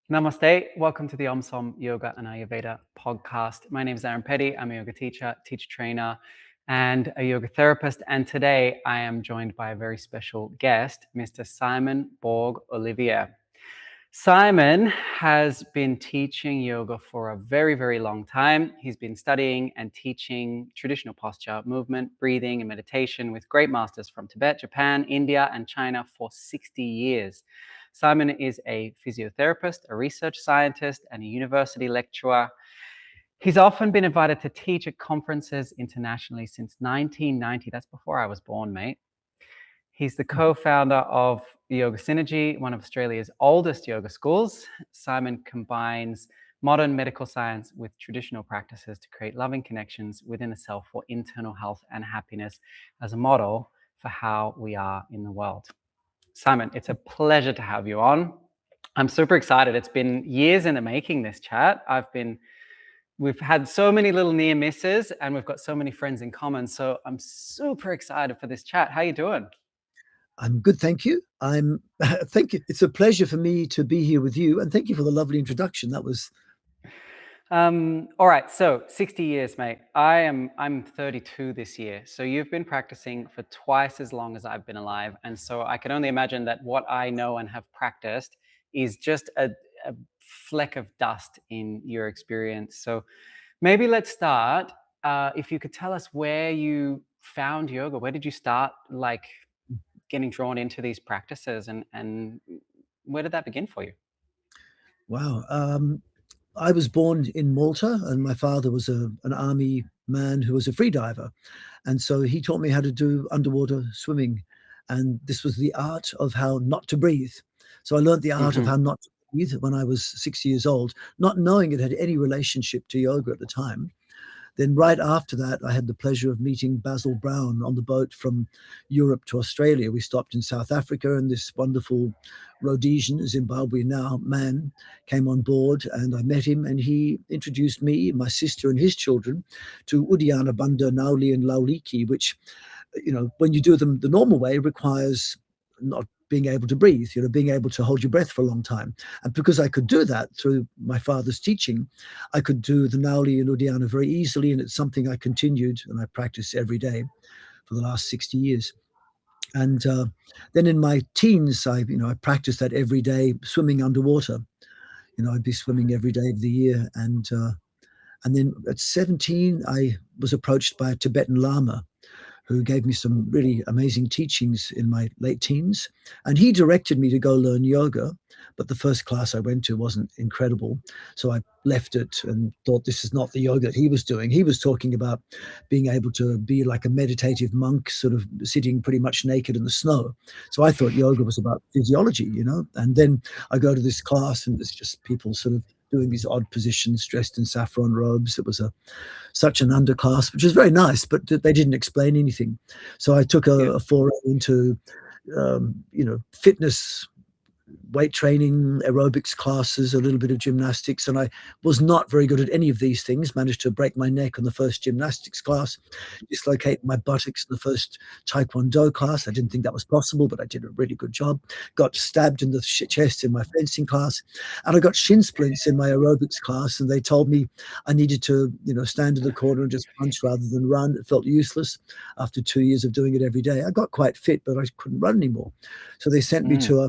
Namaste. Welcome to the OmSom Yoga and Ayurveda podcast. My name is Aaron Petty. I'm a yoga teacher trainer, and a yoga therapist. And today I am joined by a very special guest, Mr. Simon Borg-Olivier. Simon has been teaching yoga for a very, very long time. He's been studying and teaching traditional posture, movement, breathing, and meditation with great masters from Tibet, Japan, India, and China for 60 years. Simon is a physiotherapist, a research scientist, and a university lecturer. He's often been invited to teach at conferences internationally since 1990. That's before I was born, mate. He's the co-founder of Yoga Synergy, one of Australia's oldest yoga schools. Simon combines modern medical science with traditional practices to create loving connections within the self for internal health and happiness as a model for how we are in the world. Simon, it's a pleasure to have you on. I'm super excited. It's been years in the making, this chat. We've had so many little near misses and we've got so many friends in common. So I'm super excited for this chat. How you doing? I'm good, thank you. Thank you. It's a pleasure for me to be here with you, and thank you for the lovely introduction. That was all right, so 60 years, mate. I'm 32 this year. So you've been practicing for twice as long as I've been alive. And so I can only imagine that what I know and have practiced is just a fleck of dust in your experience. So maybe let's start. If you could tell us where you found yoga, where did you start getting drawn into these practices, and where did that begin for you? wow. I was born in Malta, and my father was an army man who was a free diver, and so he taught me how to do underwater swimming, and this was the art of how not to breathe. So I learned the art of how not to breathe when I was 6 years old, not knowing it had any relationship to yoga at the time. Then right after that, I had the pleasure of meeting Basil Brown on the boat from Europe to Australia. We stopped in South Africa, and this wonderful Rhodesian, Zimbabwe now, man came on board, and I met him, and he introduced me, my sister, and his children to Uddiyana Bandha, Nauli, and Lauliki, which, when you do them the normal way, requires not being able to breathe, being able to hold your breath for a long time. And because I could do that through my father's teaching, I could do the Nauli and Uddiyana very easily. And it's something I continued and I practice every day for the last 60 years. And then in my teens, I practiced that every day, swimming underwater. I'd be swimming every day of the year. And then at 17, I was approached by a Tibetan lama who gave me some really amazing teachings in my late teens. And he directed me to go learn yoga, but the first class I went to wasn't incredible. So I left it and thought, this is not the yoga that he was doing. He was talking about being able to be like a meditative monk, sort of sitting pretty much naked in the snow. So I thought yoga was about physiology, and then I go to this class and it's just people sort of doing these odd positions dressed in saffron robes. It was such an underclass, which was very nice, but they didn't explain anything. So I took a foray into, fitness, weight training, aerobics classes, a little bit of gymnastics. And I was not very good at any of these things, managed to break my neck on the first gymnastics class, dislocate my buttocks in the first taekwondo class. I didn't think that was possible, but I did a really good job. Got stabbed in the chest in my fencing class. And I got shin splints in my aerobics class. And they told me I needed to, stand in the corner and just punch rather than run. It felt useless after 2 years of doing it every day. I got quite fit, but I couldn't run anymore. So they sent me to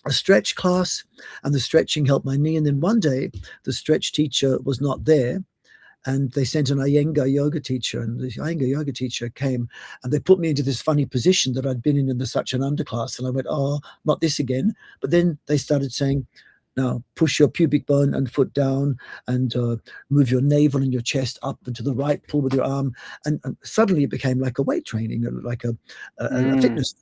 a stretch class, and the stretching helped my knee. And then one day the stretch teacher was not there, and they sent an Iyengar yoga teacher, and the Iyengar yoga teacher came and they put me into this funny position that I'd been in such an underclass. And I went, oh, not this again. But then they started saying, now push your pubic bone and foot down, and move your navel and your chest up and to the right, pull with your arm. And suddenly it became like a weight training, like a fitness.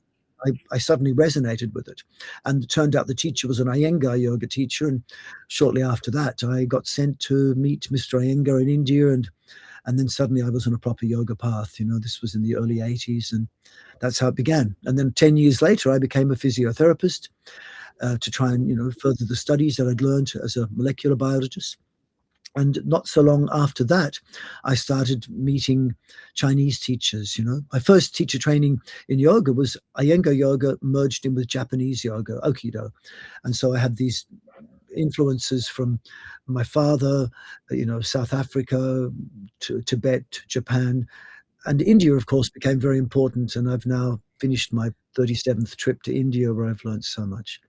I suddenly resonated with it. And it turned out the teacher was an Iyengar yoga teacher. And shortly after that, I got sent to meet Mr. Iyengar in India. And then suddenly I was on a proper yoga path. This was in the early 80s. And that's how it began. And then 10 years later, I became a physiotherapist to try and, further the studies that I'd learned as a molecular biologist. And not so long after that, I started meeting Chinese teachers. My first teacher training in yoga was Iyengar yoga merged in with Japanese yoga, Aikido. And so I had these influences from my father, South Africa, to Tibet, Japan, and India, of course, became very important. And I've now finished my 37th trip to India, where I've learned so much.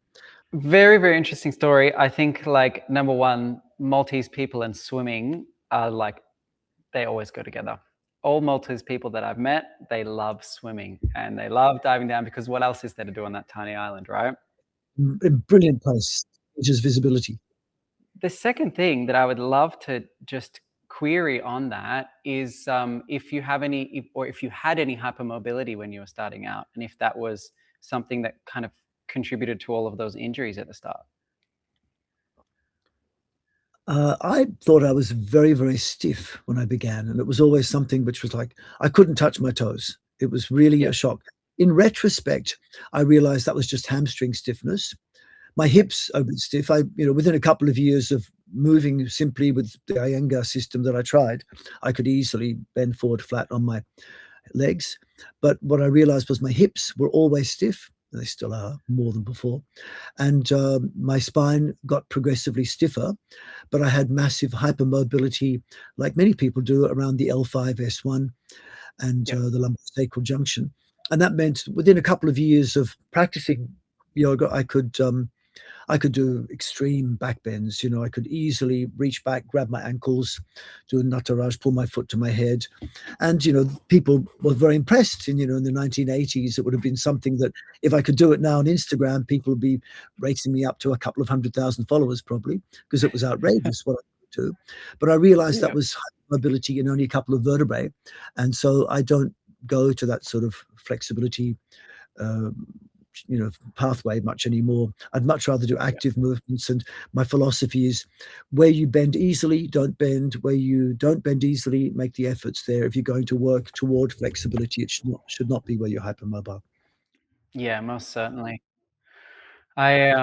Very, very interesting story. I think, like, number one, Maltese people and swimming are like, they always go together. All Maltese people that I've met, they love swimming and they love diving down, because what else is there to do on that tiny island, right? A brilliant place, which is visibility. The second thing that I would love to just query on that is, if you have any, or if you had any hypermobility when you were starting out, and if that was something that kind of contributed to all of those injuries at the start. I thought I was very, very stiff when I began, and it was always something which was like I couldn't touch my toes. It was really a Yep. shock. In retrospect, I realized that was just hamstring stiffness. My Yep. hips are a bit stiff. Within a couple of years of moving simply with the Iyengar system that I tried, I could easily bend forward flat on my legs. But what I realized was my hips were always stiff. They still are, more than before. And my spine got progressively stiffer, but I had massive hypermobility, like many people do, around the L5-S1 and Yep. the lumbosacral junction. And that meant within a couple of years of practicing yoga, I could do extreme back bends. I could easily reach back, grab my ankles, do a nataraj, pull my foot to my head. And, people were very impressed. And, in the 1980s, it would have been something that if I could do it now on Instagram, people would be rating me up to a couple of 100,000 followers probably, because it was outrageous what I could do. But I realized that Yeah. was mobility in only a couple of vertebrae. And so I don't go to that sort of flexibility pathway much anymore. I'd much rather do active movements. And my philosophy is, where you bend easily, don't bend. Where you don't bend easily, make the efforts there. If you're going to work toward flexibility, it should not be where you're hypermobile. Yeah, most certainly. I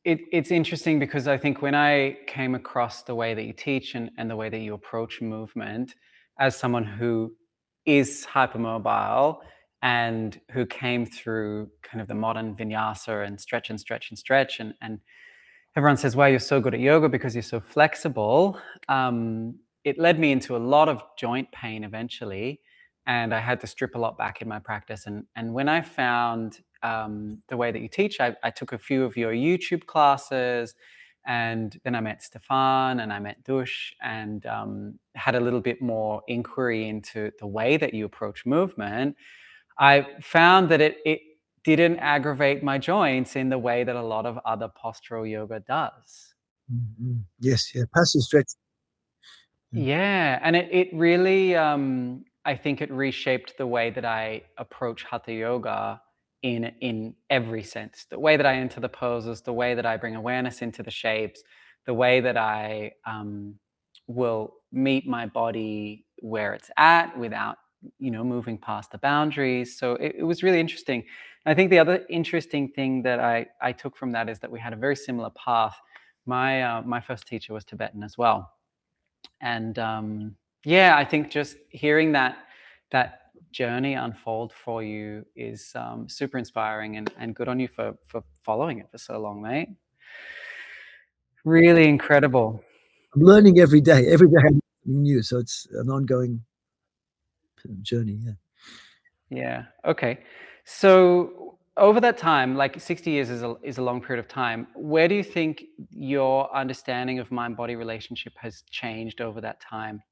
it's interesting because I think when I came across the way that you teach and the way that you approach movement, as someone who is hypermobile and who came through kind of the modern vinyasa and stretch and stretch and stretch, and everyone says, "Wow, you're so good at yoga because you're so flexible." It led me into a lot of joint pain eventually, and I had to strip a lot back in my practice. And when I found the way that you teach, I took a few of your YouTube classes, and then I met Stefan and I met Dush, and had a little bit more inquiry into the way that you approach movement. I found that it didn't aggravate my joints in the way that a lot of other postural yoga does. Yes, yeah, passive stretch. Mm. Yeah, and it really, I think it reshaped the way that I approach hatha yoga in every sense. The way that I enter the poses, the way that I bring awareness into the shapes, the way that I will meet my body where it's at without, moving past the boundaries. So it was really interesting. I think the other interesting thing that I took from that is that we had a very similar path. My first teacher was Tibetan as well, and yeah, I think just hearing that journey unfold for you is super inspiring, and good on you for following it for so long, mate. Really incredible. I'm learning every day. Every day I'm something new, so it's an ongoing journey, yeah. Yeah. Okay. So over that time, like 60 years is a long period of time. Where do you think your understanding of mind-body relationship has changed over that time?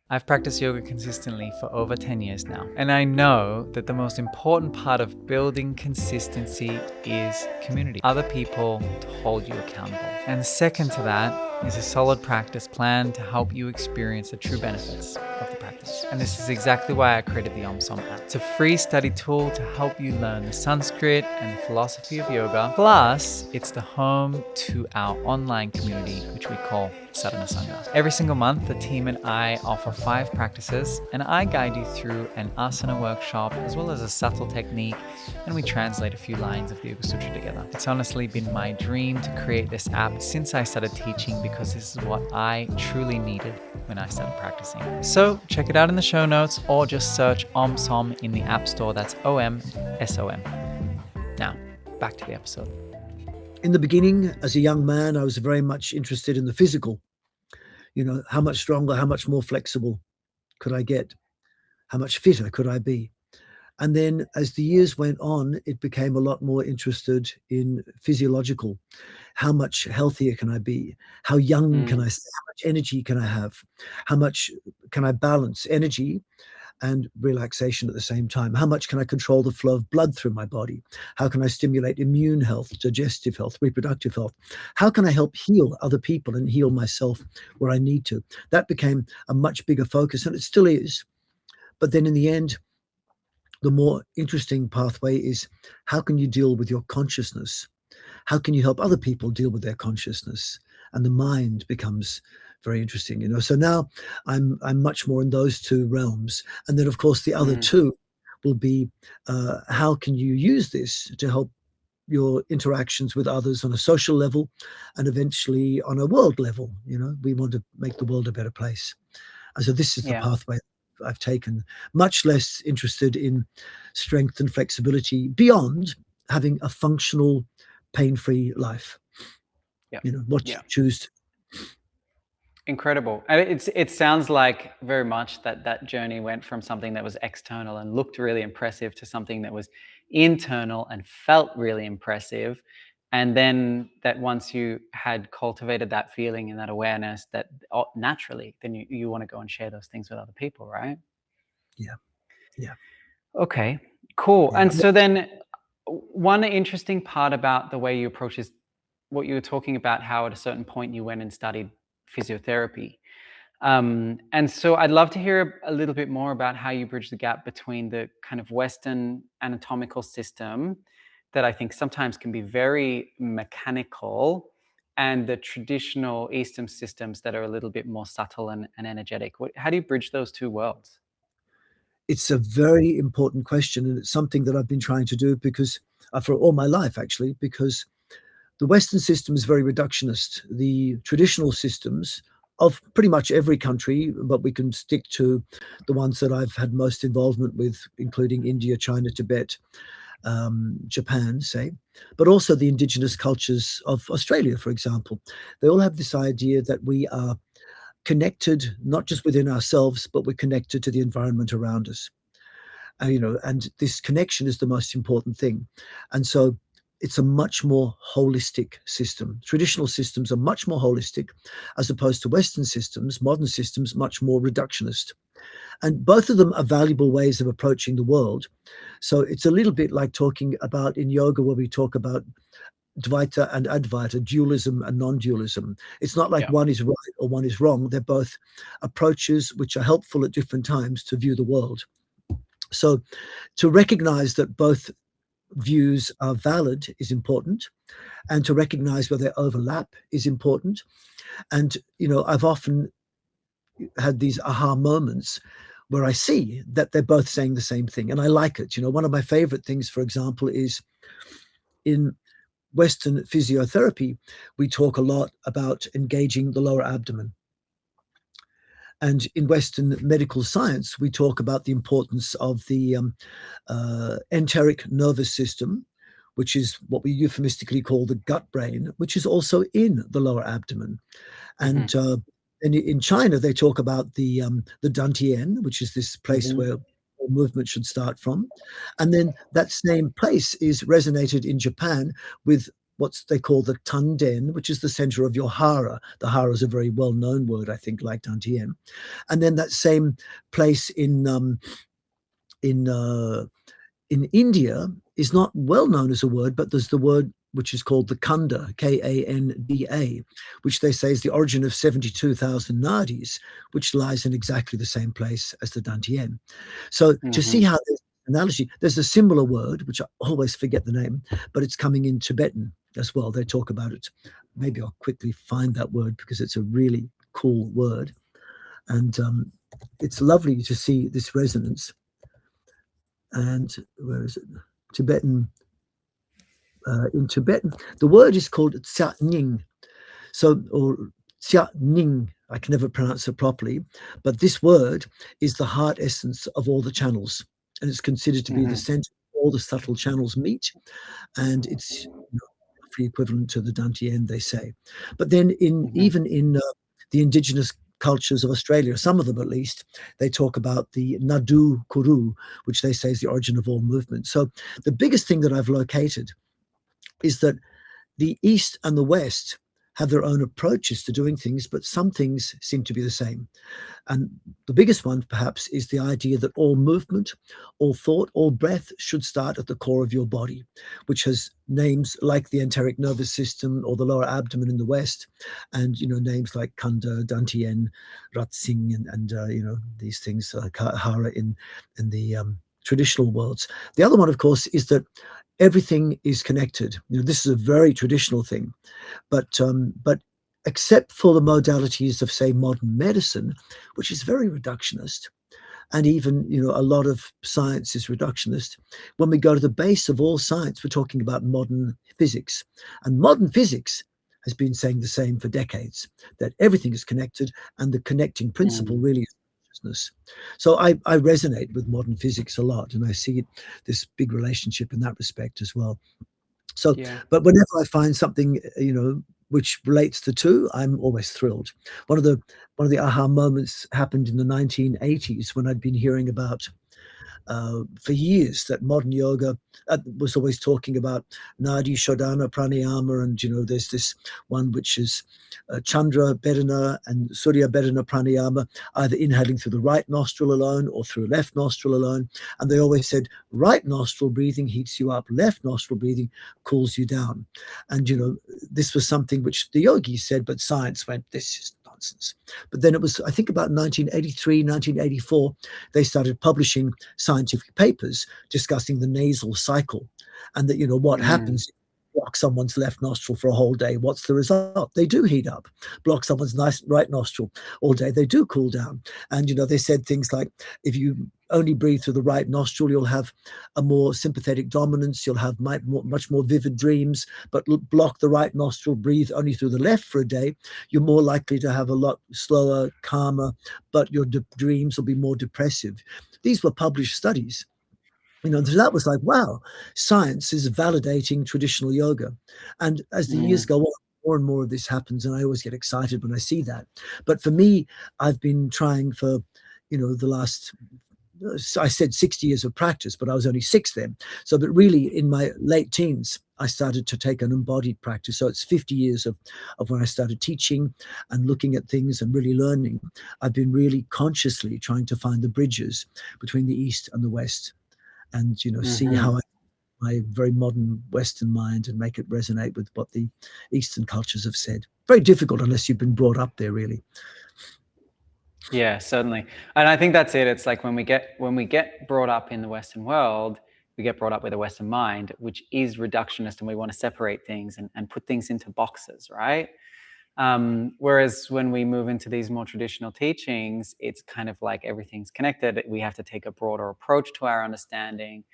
I've practiced yoga consistently for over 10 years now, and I know that the most important part of building consistency is community, other people to hold you accountable. And second to that is a solid practice plan to help you experience the true benefits of the practice. And this is exactly why I created the OmSom App. It's a free study tool to help you learn the Sanskrit and the philosophy of yoga. Plus, it's the home to our online community, which we call Sadhana Sangha. Every single month, the team and I offer 5 practices, and I guide you through an Asana workshop as well as a subtle technique, and we translate a few lines of the Yoga Sūtra together. It's honestly been my dream to create this app since I started teaching, because this is what I truly needed when I started practicing. So check it out in the show notes, or just search OmSom in the App Store. That's OmSom. Now, back to the episode. In the beginning, as a young man, I was very much interested in the physical. How much stronger, how much more flexible could I get? How much fitter could I be? And then as the years went on, it became a lot more interested in physiological. How much healthier can I be? How young can Mm, I stay? How much energy can I have? How much can I balance energy and relaxation at the same time? How much can I control the flow of blood through my body? How can I stimulate immune health, digestive health, reproductive health? How can I help heal other people and heal myself where I need to? That became a much bigger focus, and it still is. But then in the end, the more interesting pathway is how can you deal with your consciousness? How can you help other people deal with their consciousness? And the mind becomes very interesting. So now I'm much more in those two realms. And then of course the other mm, two will be how can you use this to help your interactions with others on a social level and eventually on a world level. We want to make the world a better place. And so this is the yeah. pathway I've taken, much less interested in strength and flexibility beyond having a functional, pain-free life. Yeah. What you Yeah. choose to. Incredible. And it sounds like very much that journey went from something that was external and looked really impressive to something that was internal and felt really impressive. And then that once you had cultivated that feeling and that awareness, that naturally, then you want to go and share those things with other people, right? Yeah, yeah, Okay, cool. yeah. And so then one interesting part about the way you approach is what you were talking about, how at a certain point you went and studied physiotherapy. And so I'd love to hear a little bit more about how you bridge the gap between the kind of Western anatomical system that I think sometimes can be very mechanical and the traditional Eastern systems that are a little bit more subtle and energetic. How do you bridge those two worlds? It's a very important question, and it's something that I've been trying to do because for all my life, actually, because the Western system is very reductionist. The traditional systems of pretty much every country, but we can stick to the ones that I've had most involvement with, including India, China, Tibet, Japan, say, but also the indigenous cultures of Australia, for example. They all have this idea that we are connected not just within ourselves, but we're connected to the environment around us. And this connection is the most important thing. And so it's a much more holistic system. Traditional systems are much more holistic, as opposed to Western systems, modern systems, much more reductionist. And both of them are valuable ways of approaching the world. So it's a little bit like talking about in yoga, where we talk about Dvaita and Advaita, dualism and non-dualism. It's not like Yeah. one is right or one is wrong. They're both approaches which are helpful at different times to view the world. So to recognize that both views are valid is important, and to recognize where they overlap is important. And I've often had these aha moments where I see that they're both saying the same thing, and I like it. One of my favorite things, for example, is in Western physiotherapy, we talk a lot about engaging the lower abdomen. And in Western medical science, we talk about the importance of the enteric nervous system, which is what we euphemistically call the gut brain, which is also in the lower abdomen. Hmm. And in China, they talk about the dantian, which is this place Hmm. where all movement should start from. And then that same place is resonated in Japan with what they call the tanden, which is the center of your hara. The hara is a very well-known word, I think, like dantian. And then that same place in in India is not well known as a word, but there's the word which is called the Kanda, Kanda, which they say is the origin of 72,000 nadis, which lies in exactly the same place as the Dantian. So to see Hmm. how there's analogy, there's a similar word, which I always forget the name, but it's coming in Tibetan as well. They talk about it. Maybe I'll quickly find that word because it's a really cool word. And it's lovely to see this resonance. And where is it? Tibetan. In Tibetan, the word is called Tsya Ning. So, or Tsya Ning, I can never pronounce it properly, but this word is the heart essence of all the channels. And it's considered to be the Hmm. center all the subtle channels meet. And it's roughly equivalent to the Dantian, they say. But then Mhm. even in the indigenous cultures of Australia, some of them at least, they talk about the Nadu Kuru, which they say is the origin of all movement. So the biggest thing that I've located is that the East and the West have their own approaches to doing things, but some things seem to be the same. And the biggest one, perhaps, is the idea that all movement, all thought, all breath should start at the core of your body, which has names like the enteric nervous system or the lower abdomen in the West, and names like Kanda, Dantien, Ratsing, and these things like Hara in the traditional worlds. The other one, of course, is that everything is connected. This is a very traditional thing, but except for the modalities of, say, modern medicine, which is very reductionist, and even a lot of science is reductionist. When we go to the base of all science, we're talking about modern physics, and modern physics has been saying the same for decades, that everything is connected, and the connecting principle Mm. really is consciousness. So I resonate with modern physics a lot, and I see this big relationship in that respect as well. So, Yeah. but whenever I find something, which relates to two, I'm always thrilled. One of the aha moments happened in the 1980s when I'd been hearing about for years that modern yoga was always talking about Nadi Shodhana Pranayama, and there's this one which is Chandra Bedana and Surya Bedana Pranayama, either inhaling through the right nostril alone or through left nostril alone. And they always said right nostril breathing heats you up, left nostril breathing cools you down. And this was something which the yogis said, but science went, this is nonsense. But then it was, I think, about 1983, 1984, they started publishing scientific papers discussing the nasal cycle, and that what Mm. happens if you block someone's left nostril for a whole day, what's the result? They do heat up. Block someone's nice right nostril all day, they do cool down. And they said things like, if you only breathe through the right nostril, you'll have a more sympathetic dominance, you'll have much more vivid dreams. But block the right nostril, breathe only through the left for a day, you're more likely to have a lot slower, calmer, but your dreams will be more depressive. These were published studies. So that was like, wow, science is validating traditional yoga. And as the years Mm. go on, more and more of this happens, and I always get excited when I see that. But for me, I've been trying for, the last, I said 60 years of practice, but I was only 6 then. So, but really in my late teens, I started to take an embodied practice. So it's 50 years of when I started teaching and looking at things and really learning. I've been really consciously trying to find the bridges between the East and the West, and see Mhm. how my very modern Western mind and make it resonate with what the Eastern cultures have said. Very difficult unless you've been brought up there, really. Yeah, certainly. And I think that's it. It's like when we get brought up in the Western world, we get brought up with a Western mind, which is reductionist, and we want to separate things and put things into boxes, right? Whereas when we move into these more traditional teachings, it's kind of like everything's connected. We have to take a broader approach to our understanding.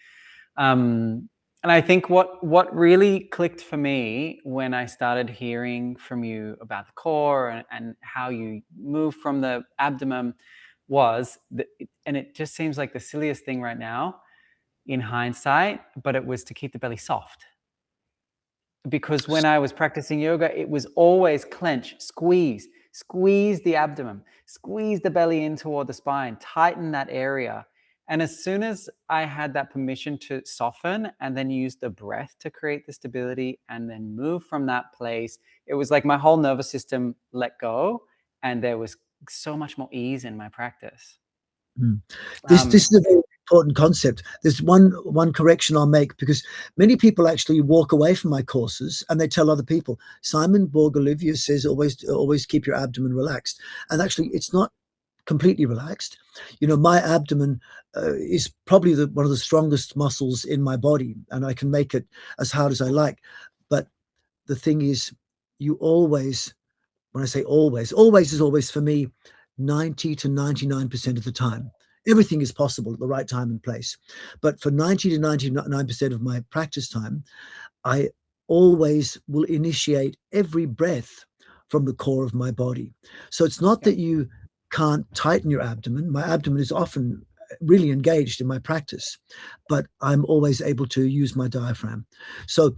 And I think what really clicked for me when I started hearing from you about the core and how you move from the abdomen was that, and it just seems like the silliest thing right now in hindsight, but it was to keep the belly soft. Because when I was practicing yoga, it was always clench, squeeze the abdomen, squeeze the belly in toward the spine, tighten that area. And as soon as I had that permission to soften and then use the breath to create the stability and then move from that place, it was like my whole nervous system let go and there was so much more ease in my practice. Mm. This Um, is a very important concept. There's one correction I'll make, because many people actually walk away from my courses and they tell other people. Simon Borg-Olivier says always keep your abdomen relaxed, and actually it's not completely relaxed. My abdomen is probably one of the strongest muscles in my body, and I can make it as hard as I like. But the thing is, you always, when I say always is always for me 90 to 99% of the time. Everything is possible at the right time and place. But for 90 to 99% of my practice time, I always will initiate every breath from the core of my body. So it's not yep. that you can't tighten your abdomen. My abdomen is often really engaged in my practice, but I'm always able to use my diaphragm. So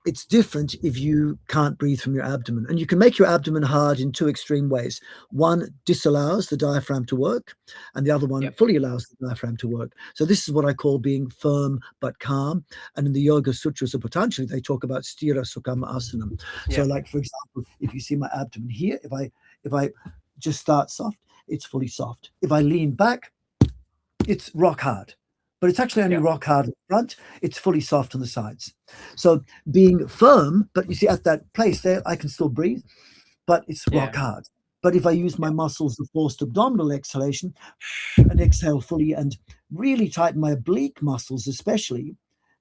It's different if you can't breathe from your abdomen. And you can make your abdomen hard in two extreme ways. One disallows the diaphragm to work, and the other one Yep. fully allows the diaphragm to work. So this is what I call being firm but calm. And in the Yoga Sutras of Patanjali, they talk about sthira sukham asanam. So, Yep. like for example, if you see my abdomen here, if I just start soft, it's fully soft. If I lean back, it's rock hard. But it's actually only Yep. rock hard in front. It's fully soft on the sides. So being firm, but you see at that place there, I can still breathe, but it's rock Yeah. hard. But if I use my Yep. muscles of forced abdominal exhalation and exhale fully and really tighten my oblique muscles, especially,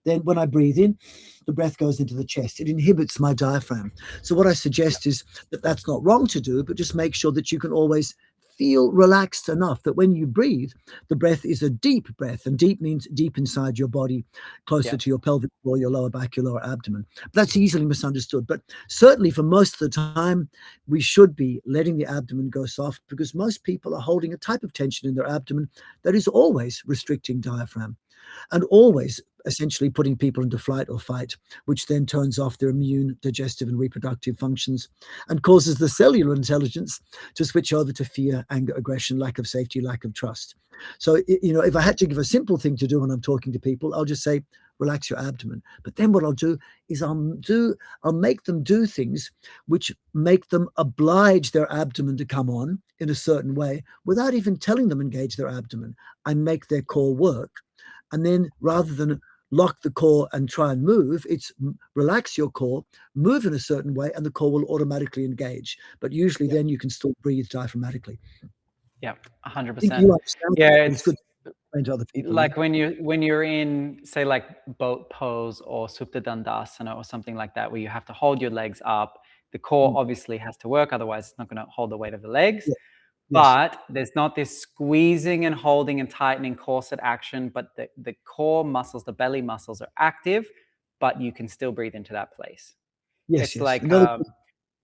then when I breathe in, the breath goes into the chest. It inhibits my diaphragm. So what I suggest is that that's not wrong to do, but just make sure that you can always feel relaxed enough that when you breathe, the breath is a deep breath, and deep means deep inside your body, closer Yep. to your pelvic floor, your lower back, your lower abdomen. But that's easily misunderstood. But certainly for most of the time, we should be letting the abdomen go soft, because most people are holding a type of tension in their abdomen that is always restricting diaphragm and always essentially putting people into flight or fight, which then turns off their immune, digestive, and reproductive functions and causes the cellular intelligence to switch over to fear, anger, aggression, lack of safety, lack of trust. So, if I had to give a simple thing to do when I'm talking to people, I'll just say, relax your abdomen. But then what I'll do is I'll make them do things which make them oblige their abdomen to come on in a certain way without even telling them engage their abdomen. I make their core work. And then rather than lock the core and try and move, it's relax your core, move in a certain way, and the core will automatically engage. But usually Yep. then you can still breathe diaphragmatically. Yep. I think 100%. you understand Yeah, that, but it's it's good to explain to other people. Yeah. like when you're in, say, like boat pose or Supta Dandasana or something like that, where you have to hold your legs up. The core Mm. obviously has to work, otherwise it's not going to hold the weight of the legs. Yeah. Yes. But there's not this squeezing and holding and tightening corset action, but the core muscles, the belly muscles are active, but you can still breathe into that place. Yes. It's Yes. like Another.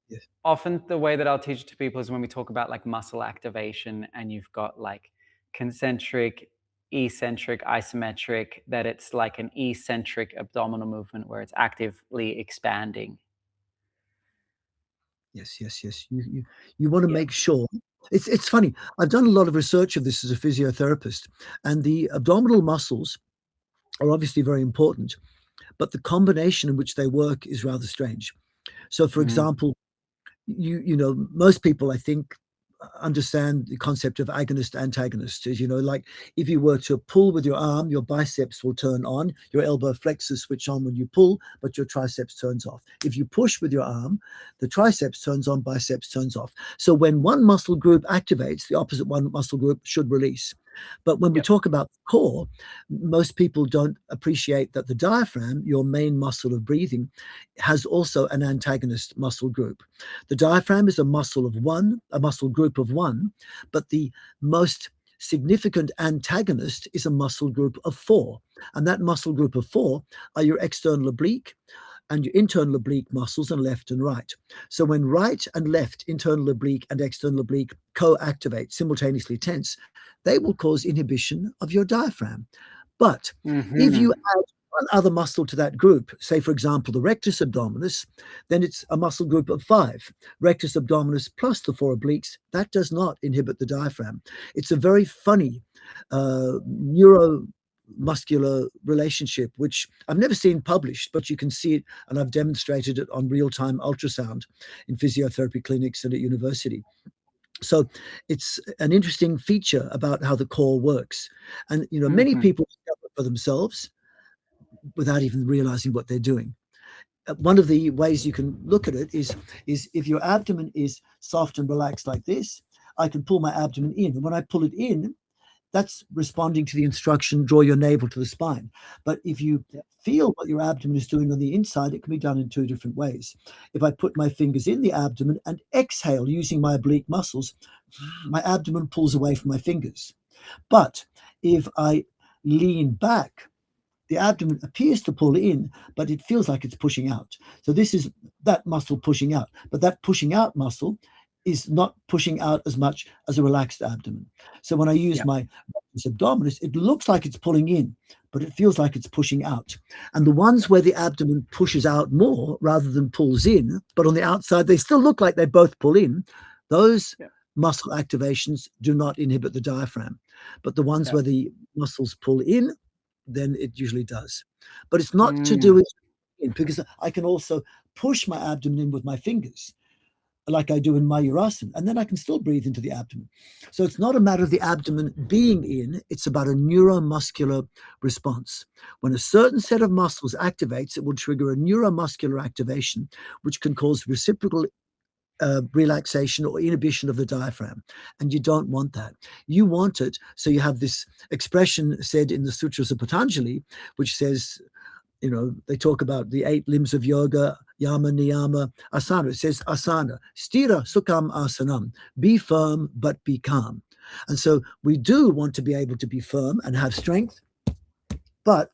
Yes. often the way that I'll teach it to people is when we talk about like muscle activation and you've got like concentric, eccentric, isometric, that it's like an eccentric abdominal movement where it's actively expanding. Yes. Yes. Yes. You want to Yeah. make sure. It's funny. I've done a lot of research of this as a physiotherapist, and the abdominal muscles are obviously very important, but the combination in which they work is rather strange. So, for Mm. example, most people, I think, understand the concept of agonist antagonist is, like if you were to pull with your arm, your biceps will turn on, your elbow flexors switch on when you pull, but your triceps turns off. If you push with your arm, the triceps turns on, biceps turns off. So when one muscle group activates, the opposite one muscle group should release. But when we Yep. talk about the core, most people don't appreciate that the diaphragm, your main muscle of breathing, has also an antagonist muscle group. The diaphragm is a muscle group of one, but the most significant antagonist is a muscle group of four. And that muscle group of four are your external oblique and your internal oblique muscles and left and right. So when right and left, internal oblique and external oblique co-activate, simultaneously tense, they will cause inhibition of your diaphragm. But if you Mm-hmm. add one other muscle to that group, say, for example, the rectus abdominis, then it's a muscle group of five. Rectus abdominis plus the four obliques, that does not inhibit the diaphragm. It's a very funny neuromuscular relationship, which I've never seen published, but you can see it, and I've demonstrated it on real-time ultrasound in physiotherapy clinics and at university. So it's an interesting feature about how the core works. And, many Mm-hmm. people discover for themselves without even realizing what they're doing. One of the ways you can look at it is if your abdomen is soft and relaxed like this, I can pull my abdomen in. And when I pull it in, that's responding to the instruction, draw your navel to the spine. But if you feel what your abdomen is doing on the inside, it can be done in two different ways. If I put my fingers in the abdomen and exhale using my oblique muscles, my abdomen pulls away from my fingers. But if I lean back, the abdomen appears to pull in, but it feels like it's pushing out. So this is that muscle pushing out. But that pushing out muscle is not pushing out as much as a relaxed abdomen. So when I use my abdominis, it looks like it's pulling in, but it feels like it's pushing out. And the ones where the abdomen pushes out more rather than pulls in, but on the outside they still look like they both pull in, those muscle activations do not inhibit the diaphragm. But the ones where the muscles pull in, then it usually does. But it's not to do with because I can also push my abdomen in with my fingers, like I do in Mayurasana, and then I can still breathe into the abdomen. So it's not a matter of the abdomen being in, it's about a neuromuscular response. When a certain set of muscles activates, it will trigger a neuromuscular activation, which can cause reciprocal relaxation or inhibition of the diaphragm. And you don't want that. You want it. So you have this expression said in the Sutras of Patanjali, which says, you know, they talk about the 8 limbs of yoga, yama, niyama, asana. It says asana, stira sukham asanam, be firm, but be calm. And so we do want to be able to be firm and have strength. But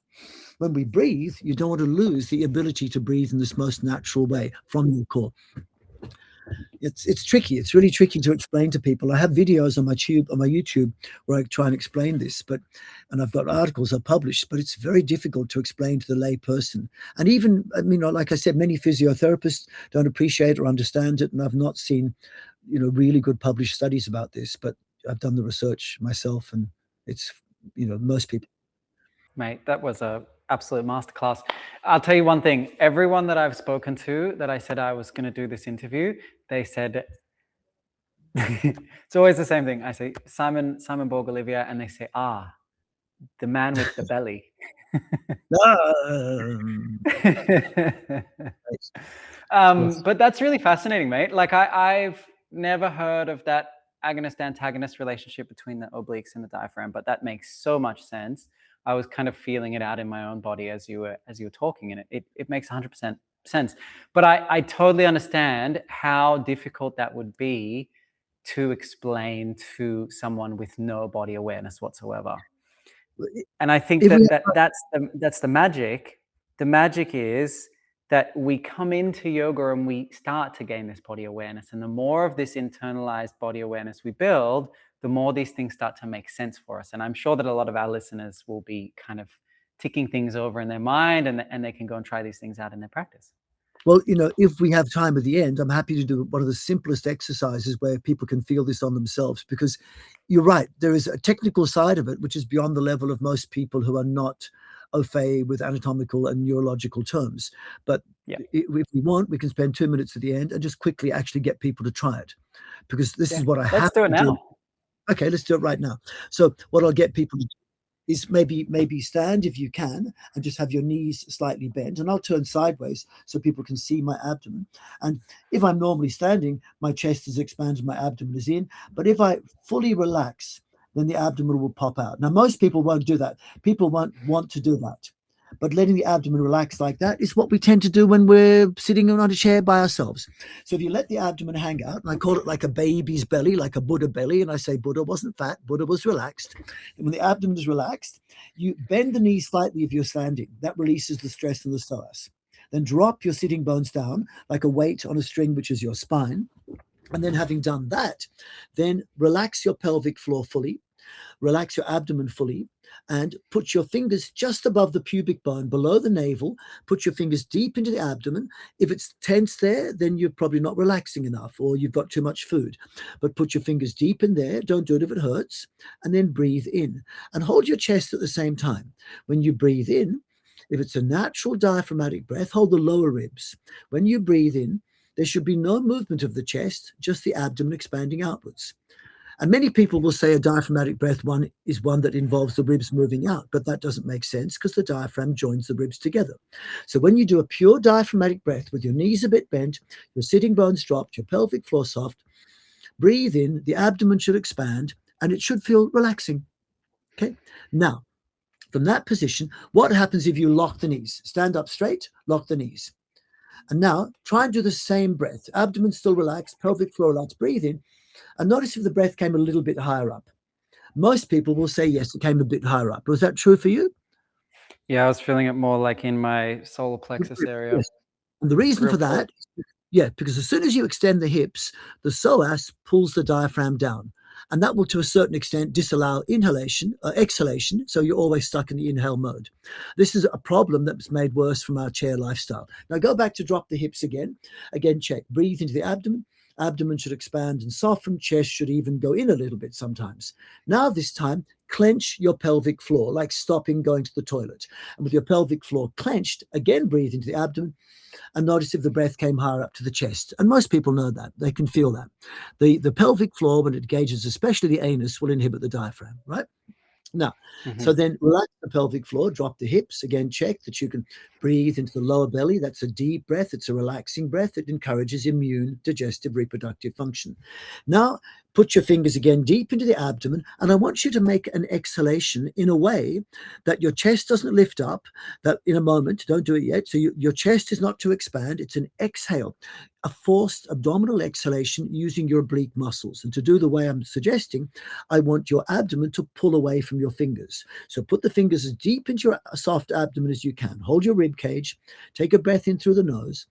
when we breathe, you don't want to lose the ability to breathe in this most natural way from your core. It's tricky. It's really tricky to explain to people. I have videos on my YouTube where I try and explain this, and I've got articles I've published, but it's very difficult to explain to the lay person. And even, you know, like I said, many physiotherapists don't appreciate or understand it, and I've not seen, you know, really good published studies about this, but I've done the research myself, and it's, you know, most people. Mate, that was a absolute masterclass. I'll tell you one thing. Everyone that I've spoken to that I said I was going to do this interview, they said it's always the same thing. I say Simon Borg-Olivier, and they say, the man with the belly. But that's really fascinating, mate. Like I've never heard of that agonist-antagonist relationship between the obliques and the diaphragm, but that makes so much sense. I was kind of feeling it out in my own body as you were talking, and it makes 100% sense. But I totally understand how difficult that would be to explain to someone with no body awareness whatsoever. And I think that's the magic. The magic is that we come into yoga and we start to gain this body awareness. And the more of this internalized body awareness we build, the more these things start to make sense for us. And I'm sure that a lot of our listeners will be kind of ticking things over in their mind, and they can go and try these things out in their practice. Well, you know, if we have time at the end, I'm happy to do one of the simplest exercises where people can feel this on themselves, because you're right. There is a technical side of it, which is beyond the level of most people who are not au fait with anatomical and neurological terms. But if we want, we can spend 2 minutes at the end and just quickly actually get people to try it, because this is what I have to do. Let's do it now. Okay, let's do it right now. So what I'll get people to do is maybe stand if you can and just have your knees slightly bent, and I'll turn sideways so people can see my abdomen. And if I'm normally standing, my chest is expanded, my abdomen is in. But if I fully relax, then the abdomen will pop out. Now, most people won't do that. People won't want to do that. But letting the abdomen relax like that is what we tend to do when we're sitting on a chair by ourselves. So if you let the abdomen hang out, and I call it like a baby's belly, like a Buddha belly, and I say Buddha wasn't fat, Buddha was relaxed. And when the abdomen is relaxed, you bend the knees slightly if you're standing. That releases the stress and the psoas. Then drop your sitting bones down like a weight on a string, which is your spine. And then having done that, then relax your pelvic floor fully, relax your abdomen fully, and put your fingers just above the pubic bone, below the navel. Put your fingers deep into the abdomen. If it's tense there, then you're probably not relaxing enough, or you've got too much food. But put your fingers deep in there. Don't do it if it hurts. And then breathe in. And hold your chest at the same time. When you breathe in, if it's a natural diaphragmatic breath, hold the lower ribs. When you breathe in, there should be no movement of the chest, just the abdomen expanding outwards. And many people will say a diaphragmatic breath is one that involves the ribs moving out, but that doesn't make sense because the diaphragm joins the ribs together. So when you do a pure diaphragmatic breath with your knees a bit bent, your sitting bones dropped, your pelvic floor soft, breathe in, the abdomen should expand, and it should feel relaxing. Okay. Now, from that position, what happens if you lock the knees? Stand up straight, lock the knees. And now try and do the same breath. Abdomen still relaxed, pelvic floor relaxed, breathe in. And notice if the breath came a little bit higher up. Most people will say, yes, it came a bit higher up. Was that true for you? Yeah, I was feeling it more like in my solar plexus area. Yes. And the reason for that Yeah, because as soon as you extend the hips, the psoas pulls the diaphragm down. And that will, to a certain extent, disallow inhalation or exhalation. So you're always stuck in the inhale mode. This is a problem that's made worse from our chair lifestyle. Now go back to drop the hips again. Again, check. Breathe into the abdomen. Abdomen should expand and soften. Chest should even go in a little bit sometimes. Now, this time, clench your pelvic floor, like stopping going to the toilet. And with your pelvic floor clenched, again, breathe into the abdomen and notice if the breath came higher up to the chest. And most people know that. They can feel that. The pelvic floor, when it engages, especially the anus, will inhibit the diaphragm, right? Now, so then relax the pelvic floor, drop the hips. Again, check that you can breathe into the lower belly. That's a deep breath. It's a relaxing breath. It encourages immune, digestive, reproductive function. Now, put your fingers again deep into the abdomen, and I want you to make an exhalation in a way that your chest doesn't lift up, that in a moment, don't do it yet. So your chest is not to expand. It's an exhale, a forced abdominal exhalation using your oblique muscles. And to do the way I'm suggesting, I want your abdomen to pull away from your fingers. So put the fingers as deep into your soft abdomen as you can. Hold your rib cage. Take a breath in through the nose.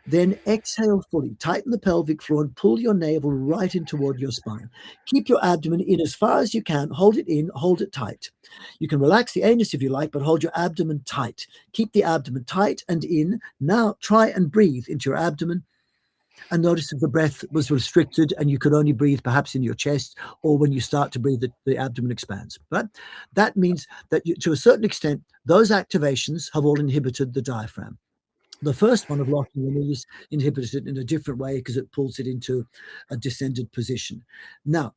Then exhale fully. Tighten the pelvic floor and pull your navel right in toward your spine. Keep your abdomen in as far as you can. Hold it in, hold it tight. You can relax the anus if you like, but hold your abdomen tight. Keep the abdomen tight and in. Now try and breathe into your abdomen. And notice if the breath was restricted and you could only breathe perhaps in your chest, or when you start to breathe, the abdomen expands. Right? That means that to a certain extent, those activations have all inhibited the diaphragm. The first one of locking the knees inhibits it in a different way because it pulls it into a descended position. Now,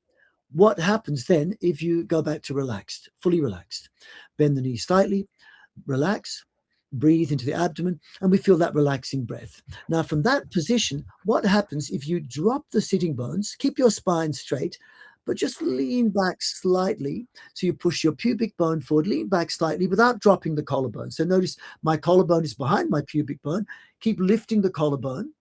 what happens then if you go back to relaxed, fully relaxed? Bend the knees slightly, relax, breathe into the abdomen, and we feel that relaxing breath. Now, from that position, what happens if you drop the sitting bones, keep your spine straight, but just lean back slightly. So you push your pubic bone forward, lean back slightly without dropping the collarbone. So notice my collarbone is behind my pubic bone. Keep lifting the collarbone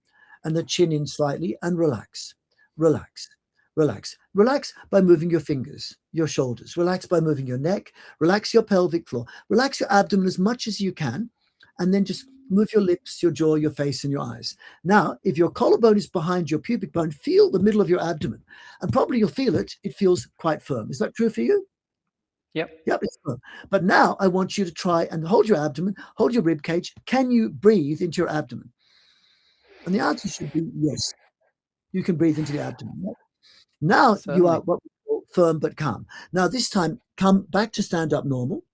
and the chin in slightly and relax, relax, relax. Relax by moving your fingers, your shoulders. Relax by moving your neck. Relax your pelvic floor. Relax your abdomen as much as you can. And then just move your lips, your jaw, your face, and your eyes. Now, if your collarbone is behind your pubic bone, feel the middle of your abdomen. And probably you'll feel it. It feels quite firm. Is that true for you? Yep. Yep, it's firm. But now I want you to try and hold your abdomen, hold your rib cage. Can you breathe into your abdomen? And the answer should be yes. You can breathe into the abdomen. Right? Now you are Certainly. what we call firm but calm. Now this time, come back to stand up normal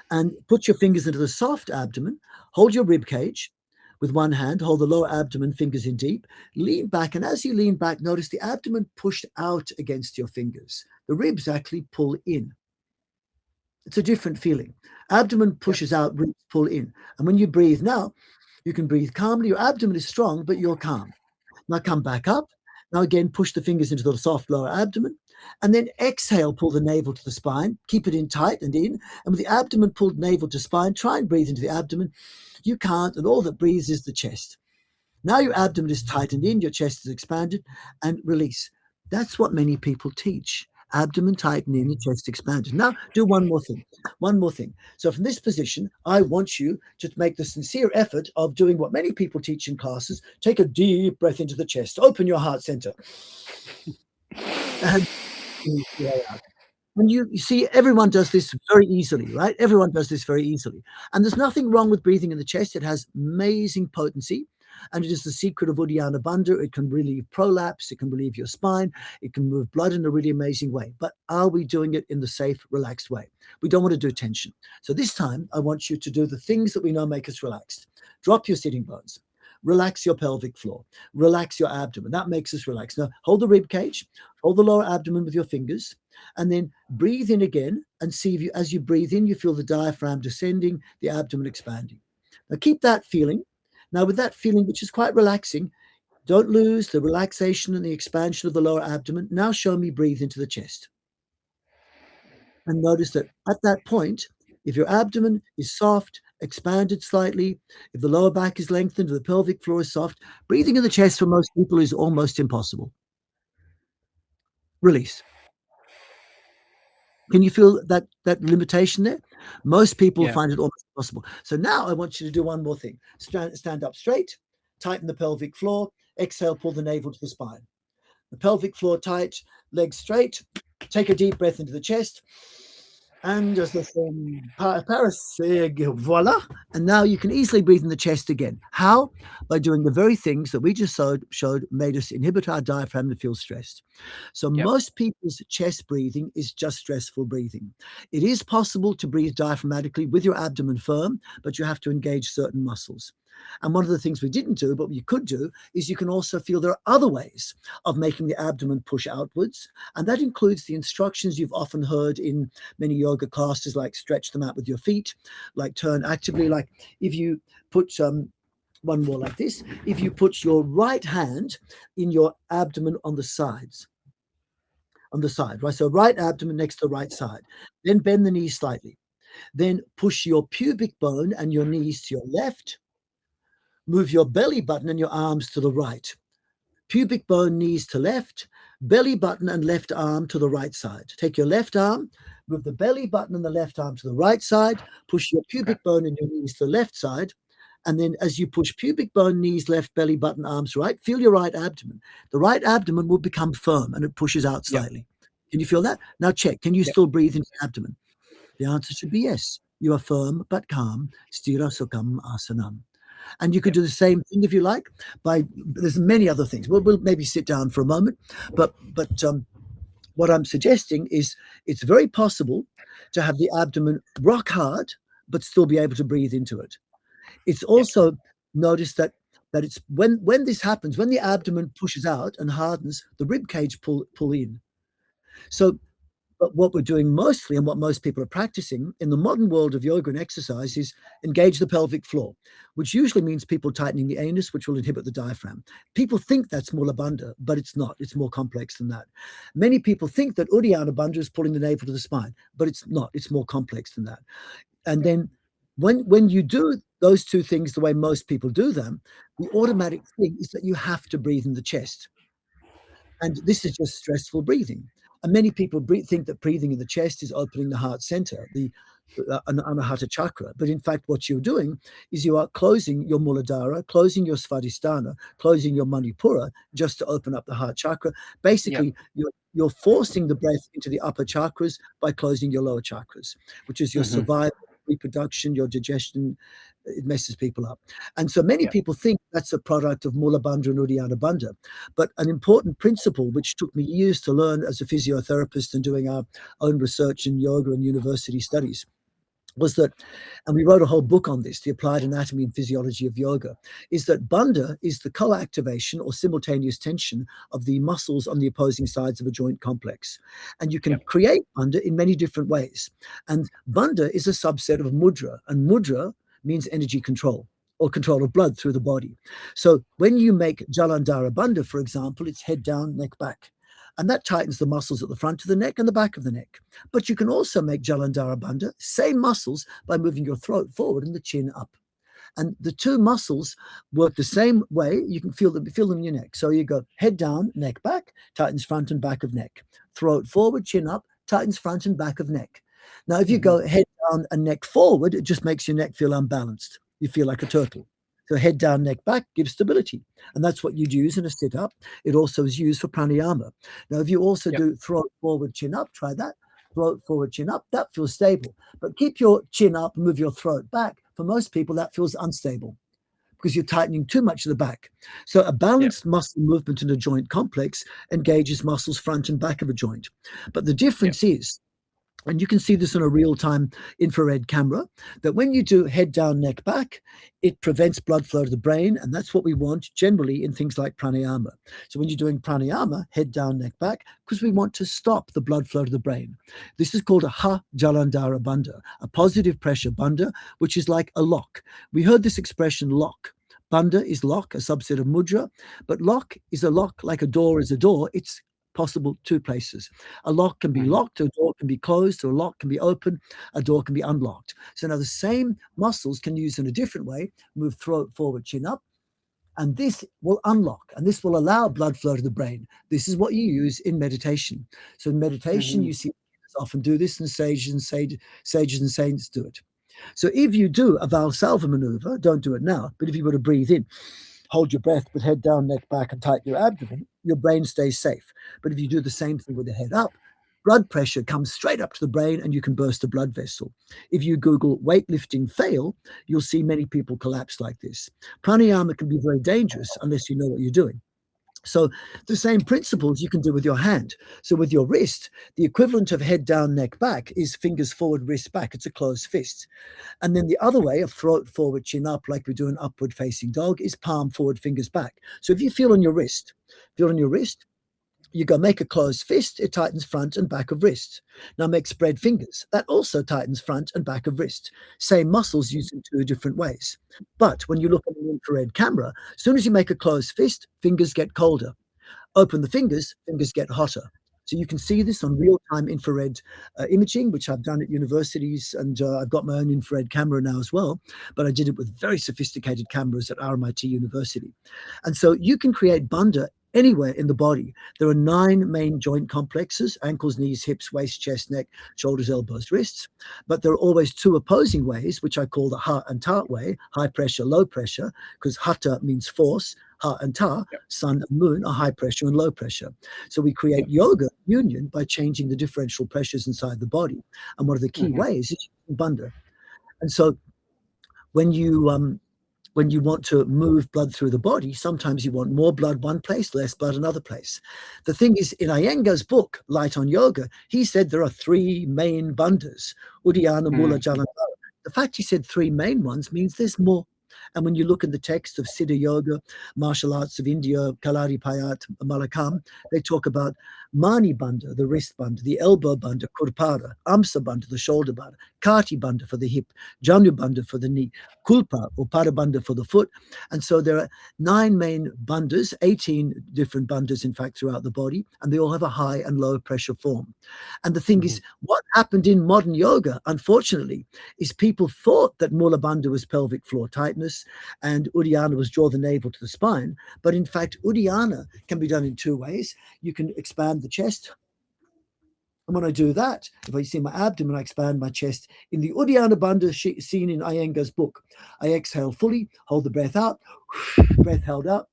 and put your fingers into the soft abdomen. Hold your rib cage with one hand. Hold the lower abdomen, fingers in deep. Lean back, and as you lean back, notice the abdomen pushed out against your fingers. The ribs actually pull in. It's a different feeling. Abdomen pushes out, ribs pull in. And when you breathe now, you can breathe calmly. Your abdomen is strong, but you're calm. Now come back up. Now again, push the fingers into the soft lower abdomen. And then exhale, pull the navel to the spine. Keep it in tight and in. And with the abdomen pulled navel to spine, try and breathe into the abdomen. You can't, and all that breathes is the chest. Now your abdomen is tightened in, your chest is expanded, and release. That's what many people teach. Abdomen tightened in, the chest expanded. Now do one more thing. One more thing. So from this position, I want you to make the sincere effort of doing what many people teach in classes. Take a deep breath into the chest. Open your heart center. And you see, everyone does this very easily, right? Everyone does this very easily. And there's nothing wrong with breathing in the chest. It has amazing potency. And it is the secret of Uddiyana Bandha. It can relieve prolapse. It can relieve your spine. It can move blood in a really amazing way. But are we doing it in the safe, relaxed way? We don't want to do tension. So this time, I want you to do the things that we know make us relaxed. Drop your sitting bones. Relax your pelvic floor. Relax your abdomen. That makes us relax. Now, hold the rib cage. Hold the lower abdomen with your fingers. And then breathe in again and see if as you breathe in, you feel the diaphragm descending, the abdomen expanding. Now keep that feeling. Now with that feeling, which is quite relaxing, don't lose the relaxation and the expansion of the lower abdomen. Now show me breathe into the chest. And notice that at that point, if your abdomen is soft, expanded slightly, if the lower back is lengthened, the pelvic floor is soft, breathing in the chest for most people is almost impossible. Release. Can you feel that limitation there? Most people find it almost impossible. So now I want you to do one more thing. Stand up straight, tighten the pelvic floor. Exhale, pull the navel to the spine. The pelvic floor tight, legs straight. Take a deep breath into the chest. And just a parasig, voila. And now you can easily breathe in the chest again. How? By doing the very things that we just showed made us inhibit our diaphragm to feel stressed. So most people's chest breathing is just stressful breathing. It is possible to breathe diaphragmatically with your abdomen firm, but you have to engage certain muscles. And one of the things we didn't do, but you could do, is you can also feel there are other ways of making the abdomen push outwards. And that includes the instructions you've often heard in many yoga classes, like stretch them out with your feet, like turn actively, like if you put one more like this, if you put your right hand in your abdomen on the sides, right? So right abdomen next to the right side, then bend the knees slightly. Then push your pubic bone and your knees to your left. Move your belly button and your arms to the right. Pubic bone, knees to left, belly button and left arm to the right side. Take your left arm, move the belly button and the left arm to the right side, push your pubic bone and your knees to the left side. And then as you push pubic bone, knees left, belly button, arms right, feel your right abdomen. The right abdomen will become firm and it pushes out slightly. Can you feel that? Now check. Can you still breathe into the abdomen? The answer should be yes. You are firm but calm. Sthira sukham asanam. And you could do the same thing if you like. There's many other things. We'll maybe sit down for a moment. But what I'm suggesting is it's very possible to have the abdomen rock hard, but still be able to breathe into it. It's also noticed that it's when this happens, when the abdomen pushes out and hardens, the rib cage pull in. So, but what we're doing mostly and what most people are practicing in the modern world of yoga and exercise is engage the pelvic floor, which usually means people tightening the anus, which will inhibit the diaphragm. People think that's Mula Bandha, but it's not. It's more complex than that. Many people think that Uddiyana Bandha is pulling the navel to the spine, but it's not. It's more complex than that. And then when you do those two things the way most people do them, the automatic thing is that you have to breathe in the chest. And this is just stressful breathing. And many people think that breathing in the chest is opening the heart center, the Anahata chakra. But in fact, what you're doing is you are closing your Muladhara, closing your Svadhisthana, closing your Manipura, just to open up the heart chakra. Basically, you're forcing the breath into the upper chakras by closing your lower chakras, which is your survival, reproduction, your digestion. It messes people up. And so many people think that's a product of Mula Bandha and Uddiyana Bandha. But an important principle, which took me years to learn as a physiotherapist and doing our own research in yoga and university studies, was that, and we wrote a whole book on this, The Applied Anatomy and Physiology of Yoga, is that bandha is the co-activation or simultaneous tension of the muscles on the opposing sides of a joint complex. And you can create bandha in many different ways. And bandha is a subset of mudra, and mudra means energy control or control of blood through the body. So when you make Jalandhara Bandha, for example, it's head down, neck back. And that tightens the muscles at the front of the neck and the back of the neck. But you can also make Jalandhara Bandha, same muscles, by moving your throat forward and the chin up. And the two muscles work the same way. You can feel them in your neck. So you go head down, neck back, tightens front and back of neck. Throat forward, chin up, tightens front and back of neck. Now, if you go head down and neck forward, it just makes your neck feel unbalanced. You feel like a turtle. So head down, neck back gives stability. And that's what you'd use in a sit-up. It also is used for pranayama. Now, if you also do throat forward, chin up, try that. Throat forward, chin up, that feels stable. But keep your chin up and move your throat back. For most people, that feels unstable because you're tightening too much of the back. So a balanced muscle movement in a joint complex engages muscles front and back of a joint. But the difference is, and you can see this on a real-time infrared camera, that when you do head down, neck back, it prevents blood flow to the brain, and that's what we want generally in things like pranayama. So when you're doing pranayama, head down, neck back, because we want to stop the blood flow to the brain. This is called a Ha Jalandhara Bandha, a positive pressure bandha, which is like a lock. We heard this expression lock. Bandha is lock, a subset of mudra, but lock is a lock like a door is a door. It's possible two places. A lock can be locked, a door can be closed, or a lock can be open, a door can be unlocked. So now the same muscles can use in a different way, move throat forward, chin up, and this will unlock, and this will allow blood flow to the brain. This is what you use in meditation. So in meditation, you see often do this, and sages and saints do it. So if you do a Valsalva maneuver, don't do it now, but if you were to breathe in hold your breath with head down, neck back, and tighten your abdomen, your brain stays safe. But if you do the same thing with the head up, blood pressure comes straight up to the brain and you can burst a blood vessel. If you Google weightlifting fail, you'll see many people collapse like this. Pranayama can be very dangerous unless you know what you're doing. So the same principles you can do with your hand. So with your wrist, the equivalent of head down, neck back is fingers forward, wrist back. It's a closed fist. And then the other way of throat forward, chin up, like we do an upward facing dog, is palm forward, fingers back. So if you feel on your wrist, you go make a closed fist, it tightens front and back of wrist. Now make spread fingers. That also tightens front and back of wrist. Same muscles used in two different ways. But when you look at an infrared camera, as soon as you make a closed fist, fingers get colder. Open the fingers get hotter. So you can see this on real-time infrared imaging, which I've done at universities, and I've got my own infrared camera now as well, but I did it with very sophisticated cameras at RMIT University. And so you can create bandha anywhere in the body. There are 9 main joint complexes: ankles, knees, hips, waist, chest, neck, shoulders, elbows, wrists. But there are always 2 opposing ways, which I call the ha and ta way, high pressure, low pressure, because hatha means force. Ha and ta, sun and moon, are high pressure and low pressure. So we create yoga union by changing the differential pressures inside the body. And one of the key ways is bandha. And so when you want to move blood through the body, sometimes you want more blood one place, less blood another place. The thing is, in Iyengar's book, Light on Yoga, he said there are 3 main bandhas: Uddiyana, Mula, Jalandhara. The fact he said 3 main ones means there's more. And when you look in the text of Siddha Yoga, martial arts of India, Kalari Payat, Malakam, they talk about Mani Bandha, the wrist bandha, the elbow bandha, Kurpada, Amsa bandha, the shoulder bandha, Kati bandha for the hip, Janu bandha for the knee, Kulpa or Pada bandha for the foot. And so there are 9 main bandhas, 18 different bandhas, in fact, throughout the body, and they all have a high and low pressure form. And the thing is, what happened in modern yoga, unfortunately, is people thought that Mula Bandha was pelvic floor tightness and Uddiyana was draw the navel to the spine. But in fact, Uddiyana can be done in 2 ways. You can expand the chest. And when I do that, if I see my abdomen, I expand my chest. In the Uddiyana Bandha seen in Iyengar's book, I exhale fully, hold the breath out, breath held out.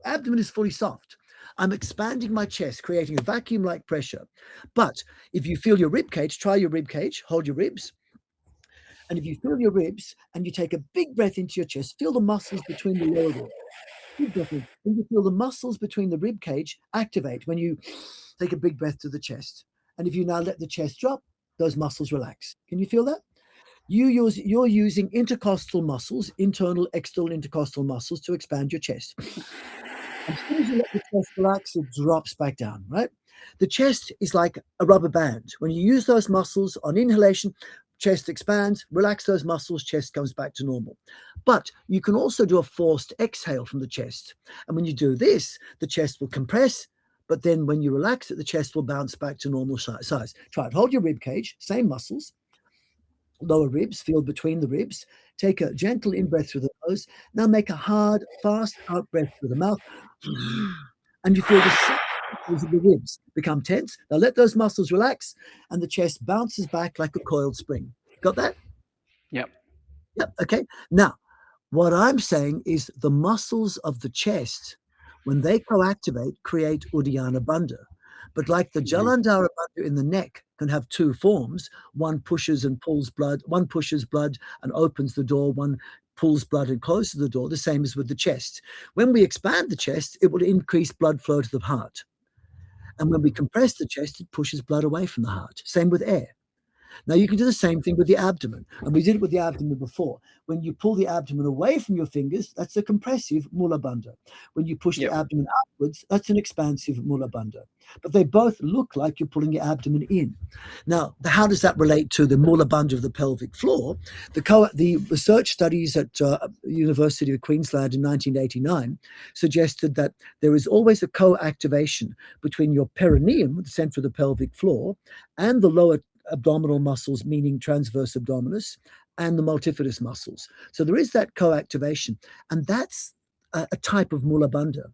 Abdomen is fully soft. I'm expanding my chest, creating a vacuum-like pressure. But if you feel your rib cage, try your rib cage, hold your ribs. And if you feel your ribs and you take a big breath into your chest, feel the muscles between the lower ribs. Big breath in. And you feel the muscles between the rib cage activate when you take a big breath to the chest. And if you now let the chest drop, those muscles relax. Can you feel that? You're using intercostal muscles, internal, external intercostal muscles, to expand your chest. As soon as you let the chest relax, it drops back down, right? The chest is like a rubber band. When you use those muscles on inhalation, chest expands, relax those muscles, chest comes back to normal. But you can also do a forced exhale from the chest. And when you do this, the chest will compress, but then when you relax it, the chest will bounce back to normal size. Try it. Hold your rib cage, same muscles. Lower ribs, feel between the ribs. Take a gentle in-breath through the nose. Now make a hard, fast out-breath through the mouth. And you feel the muscles of the ribs become tense. Now let those muscles relax, and the chest bounces back like a coiled spring. Got that? Yep. Okay. Now, what I'm saying is the muscles of the chest, when they co-activate, create Uddiyana Bandha. But like the Jalandhara Bandha in the neck can have 2 forms, one pushes and pulls blood, one pushes blood and opens the door, one pulls blood and closes the door, the same as with the chest. When we expand the chest, it will increase blood flow to the heart. And when we compress the chest, it pushes blood away from the heart. Same with air. Now, you can do the same thing with the abdomen. And we did it with the abdomen before. When you pull the abdomen away from your fingers, that's a compressive Mula Bandha. When you push the abdomen upwards, that's an expansive Mula Bandha. But they both look like you're pulling your abdomen in. Now, how does that relate to the Mula Bandha of the pelvic floor? The research studies at University of Queensland in 1989 suggested that there is always a co-activation between your perineum, the center of the pelvic floor, and the lower abdominal muscles, meaning transverse abdominis, and the multifidus muscles. So there is that co-activation, and that's a type of Mula Bandha.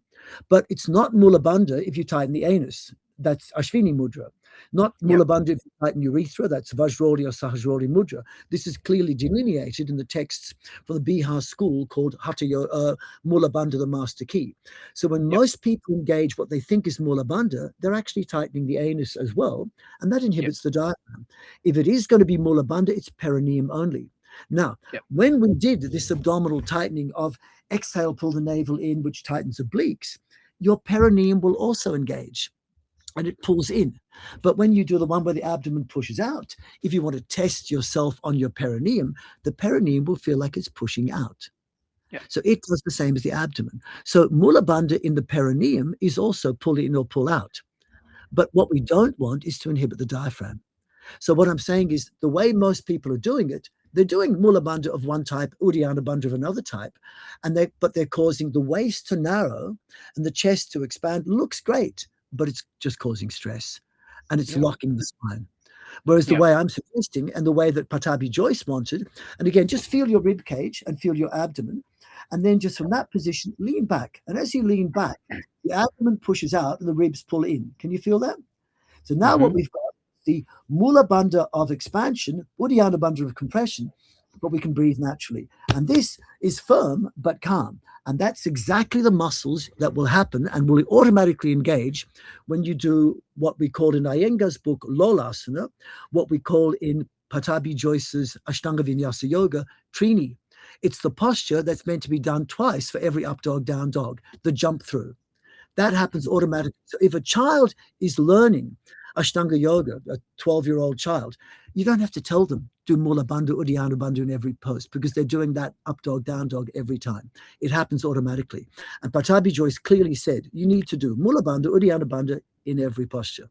But it's not Mula Bandha if you tighten the anus. that's Ashwini mudra. Not Mula Bandha if you tighten urethra, that's Vajroli or Sahajroli mudra. This is clearly delineated in the texts from the Bihar school called Mula Bandha, the master key. So when most people engage what they think is Mula Bandha, they're actually tightening the anus as well, and that inhibits the diaphragm. If it is going to be Mula Bandha, it's perineum only. Now, when we did this abdominal tightening of exhale, pull the navel in, which tightens obliques, your perineum will also engage and it pulls in. But when you do the one where the abdomen pushes out, if you want to test yourself on your perineum, the perineum will feel like it's pushing out. So it does the same as the abdomen. So Mula Bandha in the perineum is also pull in or pull out. But what we don't want is to inhibit the diaphragm. So what I'm saying is the way most people are doing it, they're doing Mula Bandha of one type, Uddiyana Bandha of another type, but they're causing the waist to narrow and the chest to expand. Looks great, but it's just causing stress and it's locking the spine. Whereas the way I'm suggesting and the way that Patabi Joyce wanted, and again, just feel your rib cage and feel your abdomen, and then just from that position, lean back. And as you lean back, the abdomen pushes out and the ribs pull in. Can you feel that? So now what we've got, the Mula Bandha of expansion, Uddiyana Bandha of compression, but we can breathe naturally. And this is firm but calm. And that's exactly the muscles that will happen and will automatically engage when you do what we call in Iyengar's book, Lolasana, what we call in Patabi Joyce's Ashtanga Vinyasa Yoga, Trini. It's the posture that's meant to be done twice for every up dog, down dog, the jump through. That happens automatically. So if a child is learning Ashtanga Yoga, a 12-year-old child, you don't have to tell them, do Mula Bandha, Uddiyana Bandha in every post, because they're doing that up dog, down dog every time. It happens automatically. And Patabi Joyce clearly said, you need to do Mula Bandha, Uddiyana Bandha in every posture.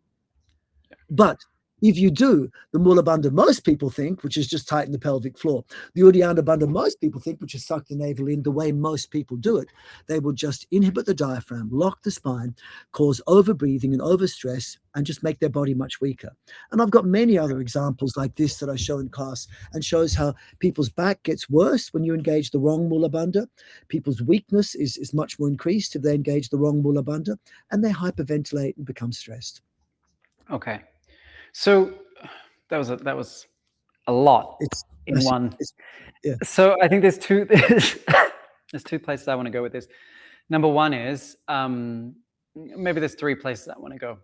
But if you do the Mula Bandha most people think, which is just tighten the pelvic floor, the Uddiyana Bandha most people think, which is suck the navel in, the way most people do it, they will just inhibit the diaphragm, lock the spine, cause overbreathing and overstress, and just make their body much weaker. And I've got many other examples like this that I show in class and shows how people's back gets worse when you engage the wrong Mula Bandha. People's weakness is much more increased if they engage the wrong Mula Bandha, and they hyperventilate and become stressed. Okay. So that was a lot in one. So I think there's two places I want to go with this. Number one is maybe there's three places I want to go.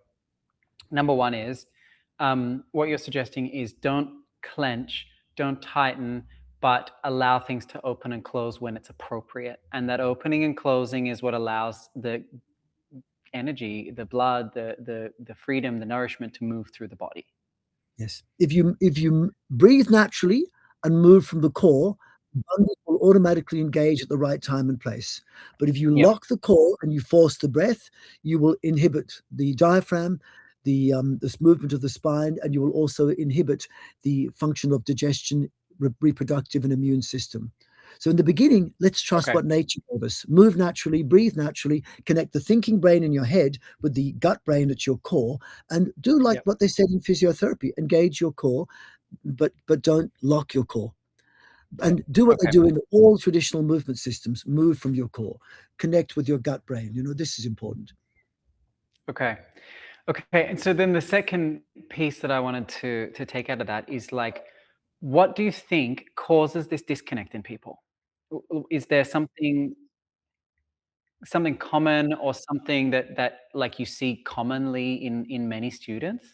Number one is what you're suggesting is don't clench, don't tighten, but allow things to open and close when it's appropriate. And that opening and closing is what allows the energy, the blood, the freedom, the nourishment to move through the body. Yes. If you breathe naturally and move from the core, Bandha will automatically engage at the right time and place. But if you lock the core and you force the breath, you will inhibit the diaphragm, this movement of the spine, and you will also inhibit the function of digestion, reproductive and immune system. So in the beginning, let's trust what nature gave us. Move naturally, breathe naturally, connect the thinking brain in your head with the gut brain at your core, and do like what they said in physiotherapy, engage your core, but don't lock your core. And do what they do in all traditional movement systems, move from your core, connect with your gut brain. You know, this is important. Okay. And so then the second piece that I wanted to take out of that is like, what do you think causes this disconnect in people? Is there something common or something that like you see commonly in many students?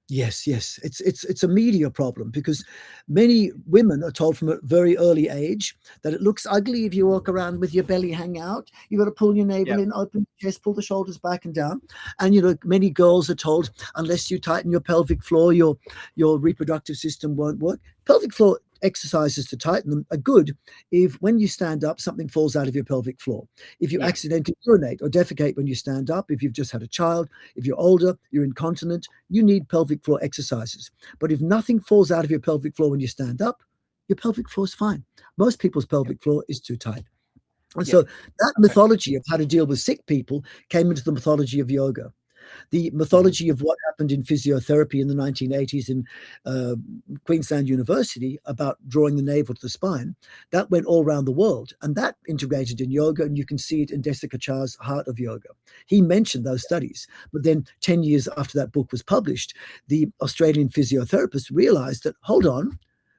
Yes. It's a media problem because many women are told from a very early age that it looks ugly if you walk around with your belly hang out. You got to pull your navel in, open your chest, pull the shoulders back and down. And you know, many girls are told unless you tighten your pelvic floor, your reproductive system won't work. Pelvic floor exercises to tighten them are good if when you stand up something falls out of your pelvic floor, if you accidentally urinate or defecate when you stand up, if you've just had a child, if you're older, you're incontinent, you need pelvic floor exercises. But if nothing falls out of your pelvic floor when you stand up, your pelvic floor is fine. Most people's pelvic floor is too tight. And so that mythology of how to deal with sick people came into the mythology of yoga. The mythology of what happened in physiotherapy in the 1980s in Queensland University about drawing the navel to the spine, that went all around the world. And that integrated in yoga, and you can see it in Desikachar's Heart of Yoga. He mentioned those studies. But then 10 years after that book was published, the Australian physiotherapists realized that, hold on,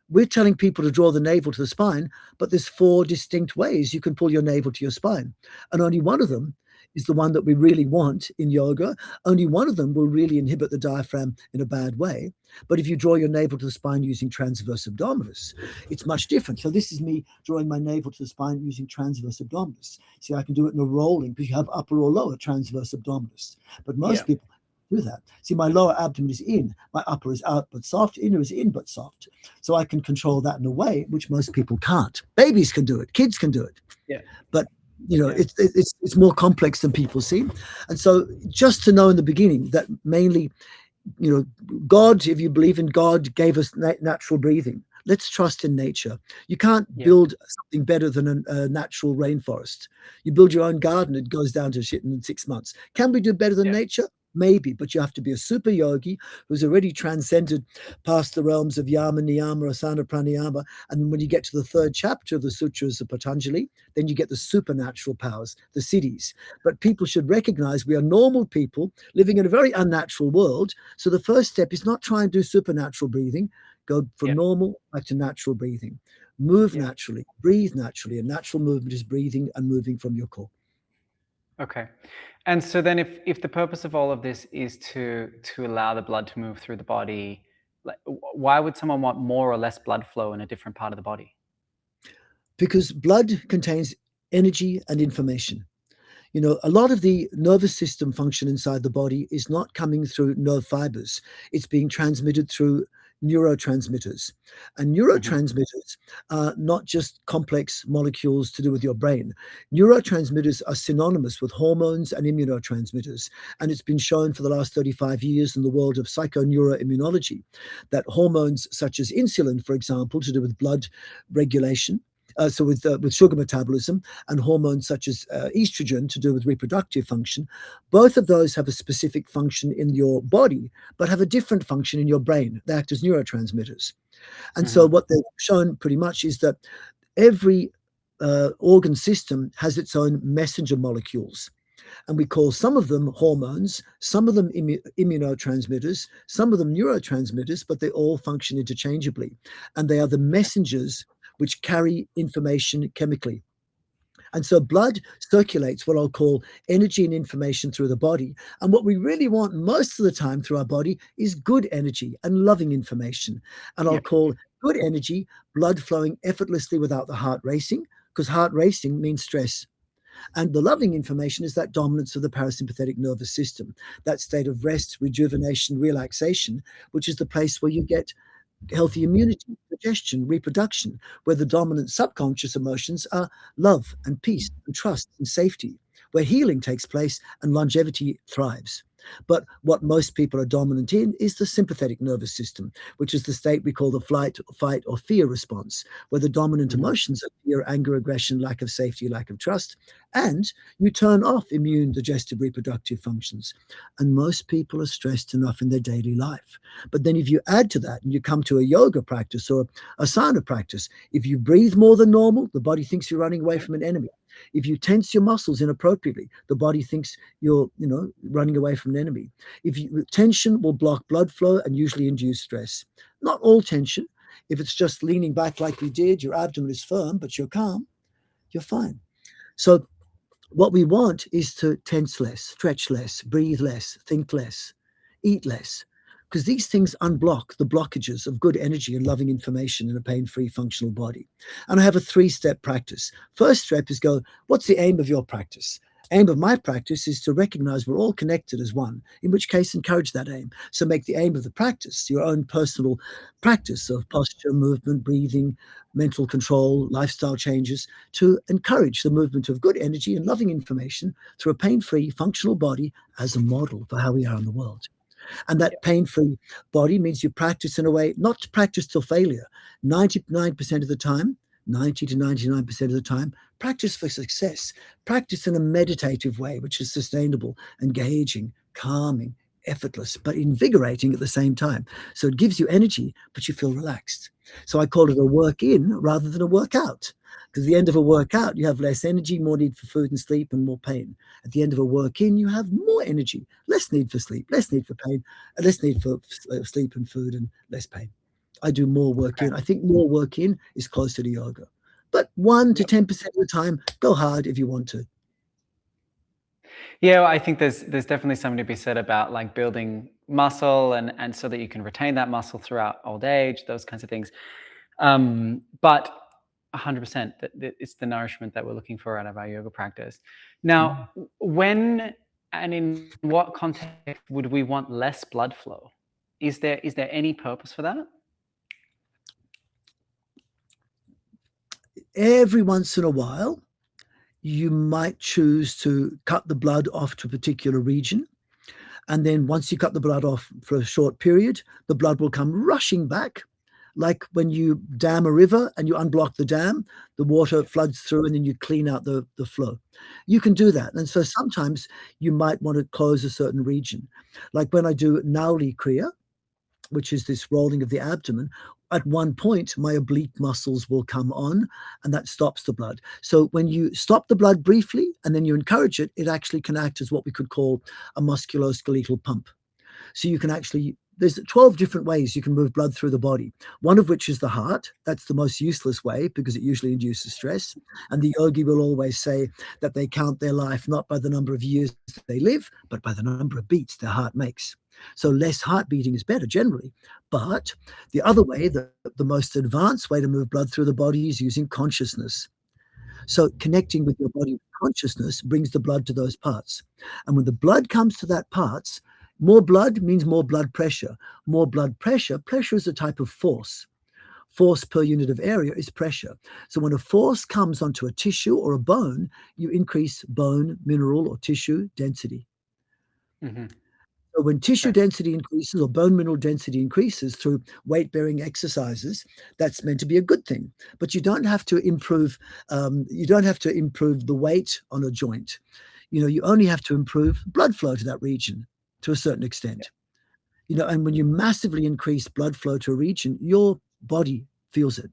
we're telling people to draw the navel to the spine, but there's 4 distinct ways you can pull your navel to your spine. And only one of them is the one that we really want in yoga. Only one of them will really inhibit the diaphragm in a bad way. But if you draw your navel to the spine using transverse abdominis, it's much different. So this is me drawing my navel to the spine using transverse abdominis. See, I can do it in a rolling because you have upper or lower transverse abdominis. But most people do that. See, my lower abdomen is in, my upper is out but soft, inner is in but soft. So I can control that in a way which most people can't. Babies can do it, kids can do it. But it's more complex than people see. And so just to know in the beginning that mainly, God, if you believe in God, gave us natural breathing. Let's trust in nature. You can't build something better than a natural rainforest. You build your own garden, it goes down to shit in 6 months. Can we do better than nature? Maybe, but you have to be a super yogi who's already transcended past the realms of yama, niyama, asana, pranayama. And when you get to the 3rd chapter of the Sutras of Patanjali, then you get the supernatural powers, the siddhis. But people should recognize we are normal people living in a very unnatural world. So the first step is not try and do supernatural breathing. Go from normal back to natural breathing. Move naturally, breathe naturally. And natural movement is breathing and moving from your core. Okay. And so then if the purpose of all of this is to allow the blood to move through the body, like, why would someone want more or less blood flow in a different part of the body? Because blood contains energy and information. A lot of the nervous system function inside the body is not coming through nerve fibers. It's being transmitted through neurotransmitters. And neurotransmitters are not just complex molecules to do with your brain. Neurotransmitters are synonymous with hormones and immunotransmitters. And it's been shown for the last 35 years in the world of psychoneuroimmunology that hormones such as insulin, for example, to do with blood regulation, so with sugar metabolism, and hormones such as estrogen to do with reproductive function, both of those have a specific function in your body, but have a different function in your brain. They act as neurotransmitters. And so what they've shown pretty much is that every organ system has its own messenger molecules. And we call some of them hormones, some of them immunotransmitters, some of them neurotransmitters, but they all function interchangeably. And they are the messengers which carry information chemically. And so blood circulates what I'll call energy and information through the body. And what we really want most of the time through our body is good energy and loving information. And I'll call good energy blood flowing effortlessly without the heart racing, because heart racing means stress. And the loving information is that dominance of the parasympathetic nervous system, that state of rest, rejuvenation, relaxation, which is the place where you get healthy immunity, digestion, reproduction, where the dominant subconscious emotions are love and peace and trust and safety, where healing takes place and longevity thrives. But what most people are dominant in is the sympathetic nervous system, which is the state we call the flight, fight, or fear response, where the dominant emotions are fear, anger, aggression, lack of safety, lack of trust, and you turn off immune, digestive, reproductive functions. And most people are stressed enough in their daily life. But then if you add to that and you come to a yoga practice or asana practice, if you breathe more than normal, the body thinks you're running away from an enemy. If you tense your muscles inappropriately, the body thinks you're, running away from an enemy. Tension will block blood flow and usually induce stress. Not all tension. If it's just leaning back like we did, your abdomen is firm, but you're calm, you're fine. So what we want is to tense less, stretch less, breathe less, think less, eat less, because these things unblock the blockages of good energy and loving information in a pain-free functional body. And I have a 3-step practice. First step is what's the aim of your practice? Aim of my practice is to recognize we're all connected as one, in which case encourage that aim. So make the aim of the practice your own personal practice of posture, movement, breathing, mental control, lifestyle changes, to encourage the movement of good energy and loving information through a pain-free functional body as a model for how we are in the world. And that pain-free body means you practice in a way, not to practice till failure. 99% of the time, 90 to 99% of the time, practice for success. Practice in a meditative way, which is sustainable, engaging, calming, effortless, but invigorating at the same time. So it gives you energy, but you feel relaxed. So I call it a work in rather than a workout. Because at the end of a workout, you have less energy, more need for food and sleep, and more pain. At the end of a work in, you have more energy, less need for sleep, less need for pain, and less need for sleep and food, and less pain. I do more work Okay. in. I think more work in is closer to yoga. But 1 to Yep. 10% of the time, go hard if you want to. Yeah, well, I think there's definitely something to be said about like building muscle and so that you can retain that muscle throughout old age, those kinds of things. But 100% that it's the nourishment that we're looking for out of our yoga practice. Now, when and in what context would we want less blood flow? Is there any purpose for that? Every once in a while, you might choose to cut the blood off to a particular region. And then once you cut the blood off for a short period, the blood will come rushing back. Like when you dam a river and you unblock the dam, the water floods through and then you clean out the flow. You can do that. And so sometimes you might want to close a certain region. Like when I do Nauli Kriya, which is this rolling of the abdomen, at one point, my oblique muscles will come on and that stops the blood. So when you stop the blood briefly and then you encourage it, it actually can act as what we could call a musculoskeletal pump. So you can actually, there's 12 different ways you can move blood through the body, one of which is the heart. That's the most useless way because it usually induces stress. And the yogi will always say that they count their life not by the number of years they live, but by the number of beats their heart makes. So less heart beating is better generally. But the other way, the most advanced way to move blood through the body is using consciousness. So connecting with your body with consciousness brings the blood to those parts. And when the blood comes to that parts, more blood means more blood pressure. More blood pressure, pressure is a type of force. Force per unit of area is pressure. So when a force comes onto a tissue or a bone, you increase bone, mineral, or tissue density. Mm-hmm. So when tissue Okay. density increases or bone mineral density increases through weight-bearing exercises, that's meant to be a good thing. But you don't have to improve. You don't have to improve the weight on a joint. You only have to improve blood flow to that region to a certain extent. And when you massively increase blood flow to a region, your body feels it.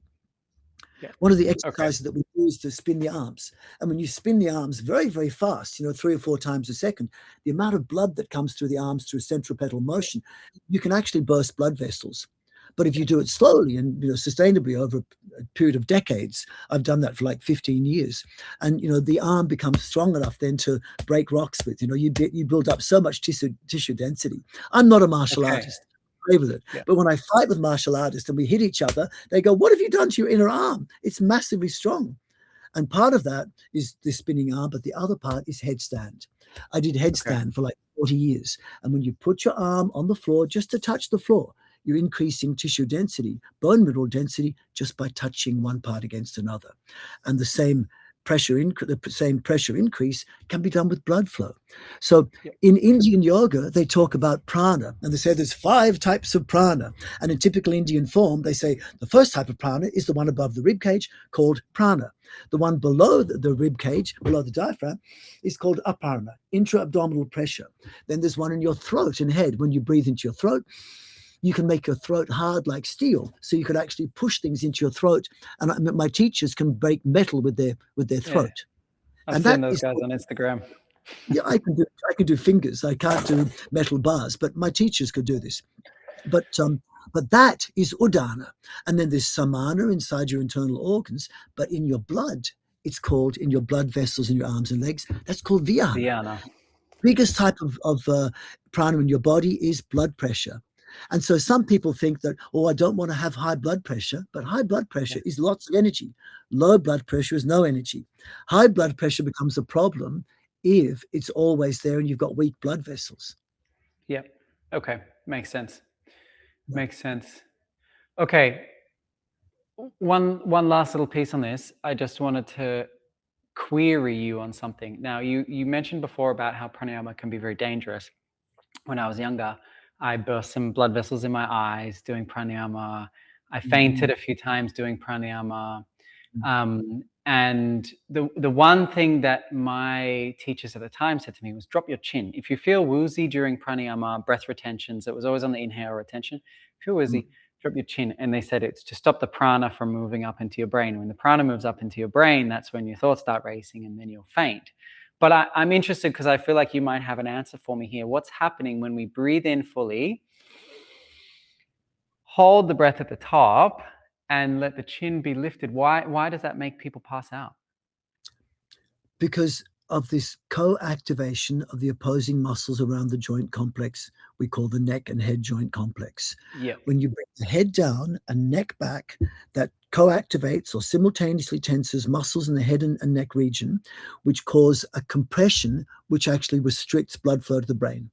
Yeah. One of the Okay. exercises that we do is to spin the arms. And when you spin the arms very, very fast, 3 or 4 times a second, the amount of blood that comes through the arms through centripetal motion, you can actually burst blood vessels. But if you do it slowly and sustainably over a period of decades, I've done that for like 15 years, and the arm becomes strong enough then to break rocks with. You build up so much tissue density. I'm not a martial Okay. artist. Play with it. Yeah. But when I fight with martial artists and we hit each other, they go, "What have you done to your inner arm? It's massively strong." And part of that is the spinning arm, but the other part is headstand. I did headstand for like 40 years. And when you put your arm on the floor just to touch the floor, you're increasing tissue density, bone mineral density, just by touching one part against another. And the same pressure increase can be done with blood flow. So in Indian yoga, they talk about prana, and they say there's 5 types of prana. And in typical Indian form, they say the first type of prana is the one above the rib cage called prana. The one below the rib cage, below the diaphragm, is called aparna, intra-abdominal pressure. Then there's one in your throat and head. When you breathe into your throat, you can make your throat hard like steel. So you can actually push things into your throat. And my teachers can break metal with their throat. I've And seen that those is, guys on Instagram. yeah, I can do fingers. I can't do metal bars, but my teachers could do this. But that is udana. And then there's samana inside your internal organs. But in your blood, it's called, in your blood vessels in your arms and legs, that's called vyana. Diana. Biggest type of prana in your body is blood pressure. And so some people think that, I don't want to have high blood pressure, but high blood pressure is lots of energy. Low blood pressure is no energy. High blood pressure becomes a problem if it's always there and you've got weak blood vessels. Yeah. Okay. Makes sense. Makes sense. Okay. One last little piece on this. I just wanted to query you on something. Now, you mentioned before about how pranayama can be very dangerous. When I was younger, I burst some blood vessels in my eyes doing pranayama. I fainted a few times doing pranayama. And the one thing that my teachers at the time said to me was, drop your chin. If you feel woozy during pranayama, breath retentions, it was always on the inhale retention. If you're woozy, drop your chin. And they said it's to stop the prana from moving up into your brain. When the prana moves up into your brain, that's when your thoughts start racing and then you'll faint. But I'm interested because I feel like you might have an answer for me here. What's happening when we breathe in fully, hold the breath at the top, and let the chin be lifted? Why does that make people pass out? Because of this co-activation of the opposing muscles around the joint complex we call the neck and head joint complex. Yeah. When you bring the head down and neck back, that co-activates or simultaneously tenses muscles in the head and neck region, which cause a compression, which actually restricts blood flow to the brain.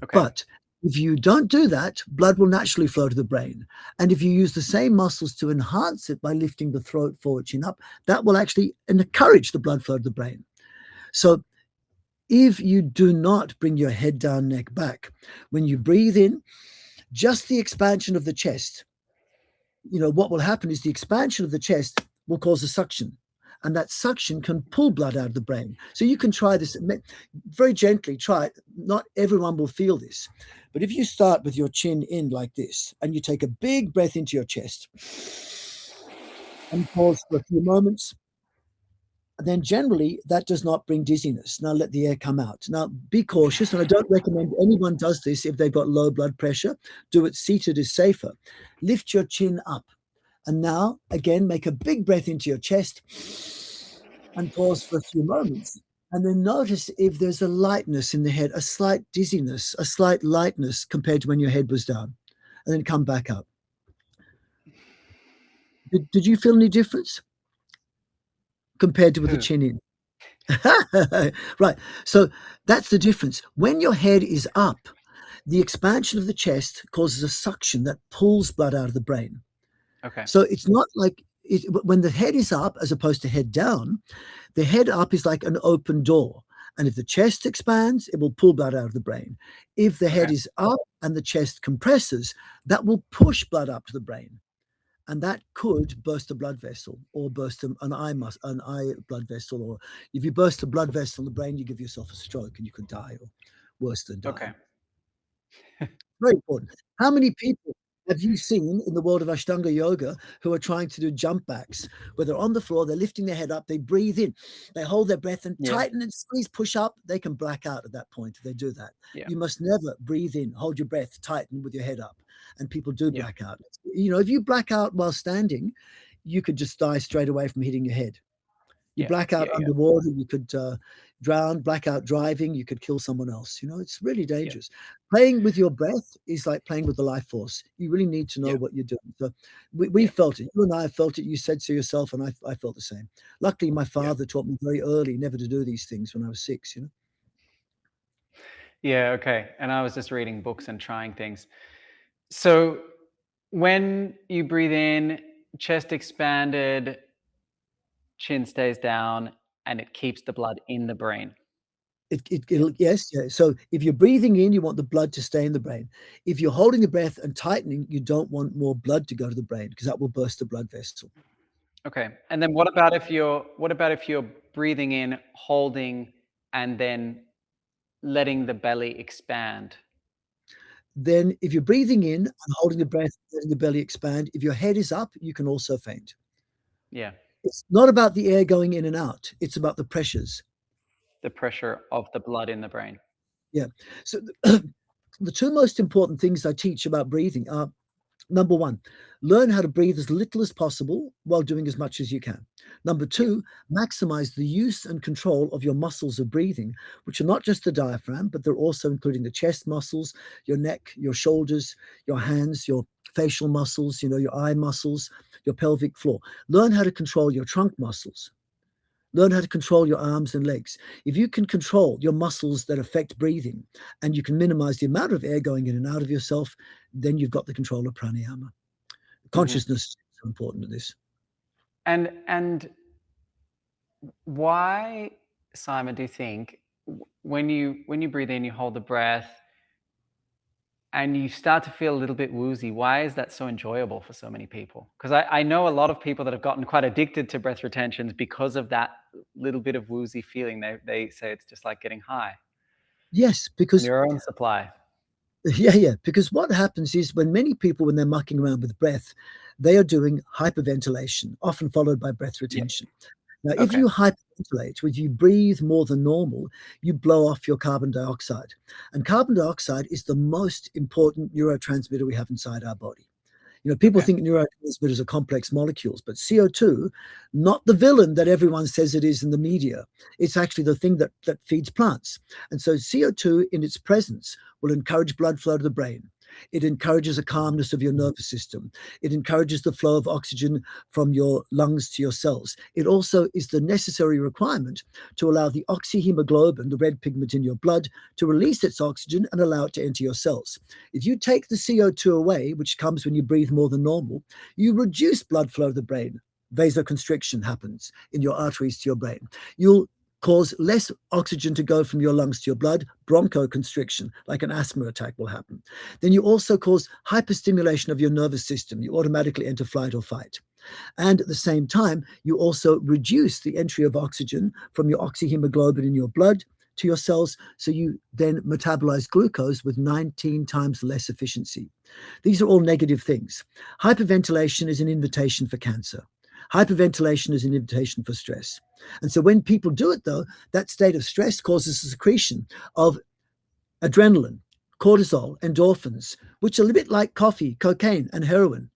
Okay. But if you don't do that, blood will naturally flow to the brain. And if you use the same muscles to enhance it by lifting the throat forward, chin up, that will actually encourage the blood flow to the brain. So if you do not bring your head down, neck back, when you breathe in, just the expansion of the chest, what will happen is the expansion of the chest will cause a suction. And that suction can pull blood out of the brain. So you can try this very gently, try it. Not everyone will feel this. But if you start with your chin in like this, and you take a big breath into your chest and pause for a few moments, then generally that does not bring dizziness. Now let the air come out. Now be cautious, and I don't recommend anyone does this if they've got low blood pressure. Do it seated is safer. Lift your chin up. And now, again, make a big breath into your chest and pause for a few moments. And then notice if there's a lightness in the head, a slight dizziness, a slight lightness compared to when your head was down. And then come back up. Did you feel any difference compared to with the chin in? Right. So that's the difference. When your head is up, the expansion of the chest causes a suction that pulls blood out of the brain. Okay. So it's not like when the head is up as opposed to head down, the head up is like an open door. And if the chest expands, it will pull blood out of the brain. If the head is up and the chest compresses, that will push blood up to the brain. And that could burst a blood vessel or burst an eye blood vessel. Or if you burst a blood vessel in the brain, you give yourself a stroke and you could die, or worse than die. Okay. Very important. How many people have you seen in the world of Ashtanga yoga who are trying to do jump backs, where they're on the floor, they're lifting their head up, they breathe in, they hold their breath and tighten and squeeze, push up, they can black out at that point if they do that. Yeah. You must never breathe in, hold your breath, tighten with your head up. And people do black out. If you black out while standing, you could just die straight away from hitting your head. You black out underwater, you could drown, black out driving, you could kill someone else. It's really dangerous. Playing with your breath is like playing with the life force. You really need to know what you're doing. So we felt it. You and I have felt it. You said so yourself, and I felt the same. Luckily, my father taught me very early never to do these things when I was 6. Yeah, okay. And I was just reading books and trying things. So when you breathe in, chest expanded, chin stays down, and it keeps the blood in the brain. Yes. So if you're breathing in, you want the blood to stay in the brain. If you're holding the breath and tightening, you don't want more blood to go to the brain because that will burst the blood vessel. Okay. And then what about if you're breathing in, holding, and then letting the belly expand? Then if you're breathing in and holding the breath, letting the belly expand, if your head is up, you can also faint. Yeah. It's not about the air going in and out. It's about the pressures. The pressure of the blood in the brain. Yeah. So the two most important things I teach about breathing are, number one, learn how to breathe as little as possible while doing as much as you can. Number two, maximize the use and control of your muscles of breathing, which are not just the diaphragm, but they're also including the chest muscles, your neck, your shoulders, your hands, your facial muscles, your eye muscles, your pelvic floor. Learn how to control your trunk muscles. Learn how to control your arms and legs. If you can control your muscles that affect breathing and you can minimize the amount of air going in and out of yourself, then you've got the control of pranayama. Consciousness is so important to this. And why, Simon, do you think when you breathe in, you hold the breath, and you start to feel a little bit woozy. Why is that so enjoyable for so many people? Because I know a lot of people that have gotten quite addicted to breath retentions because of that little bit of woozy feeling. They say it's just like getting high Yes, on because your own supply. yeah, because what happens is when many people, when they're mucking around with breath, they are doing hyperventilation, often followed by breath Yeah. retention. Now, if Okay. you hyperventilate, if you breathe more than normal, you blow off your carbon dioxide. And carbon dioxide is the most important neurotransmitter we have inside our body. People Okay. think neurotransmitters are complex molecules, but CO2, not the villain that everyone says it is in the media, it's actually the thing that feeds plants. And so CO2 in its presence will encourage blood flow to the brain. It encourages a calmness of your nervous system. It encourages the flow of oxygen from your lungs to your cells. It also is the necessary requirement to allow the oxyhemoglobin, the red pigment in your blood, to release its oxygen and allow it to enter your cells. If you take the CO2 away, which comes when you breathe more than normal, you reduce blood flow to the brain. Vasoconstriction happens in your arteries to your brain. You'll cause less oxygen to go from your lungs to your blood, bronchoconstriction, like an asthma attack will happen. Then you also cause hyperstimulation of your nervous system. You automatically enter flight or fight. And at the same time, you also reduce the entry of oxygen from your oxyhemoglobin in your blood to your cells, so you then metabolize glucose with 19 times less efficiency. These are all negative things. Hyperventilation is an invitation for cancer. Hyperventilation is an invitation for stress. And so when people do it, though, that state of stress causes a secretion of adrenaline, cortisol, endorphins, which are a bit like coffee, cocaine, and heroin.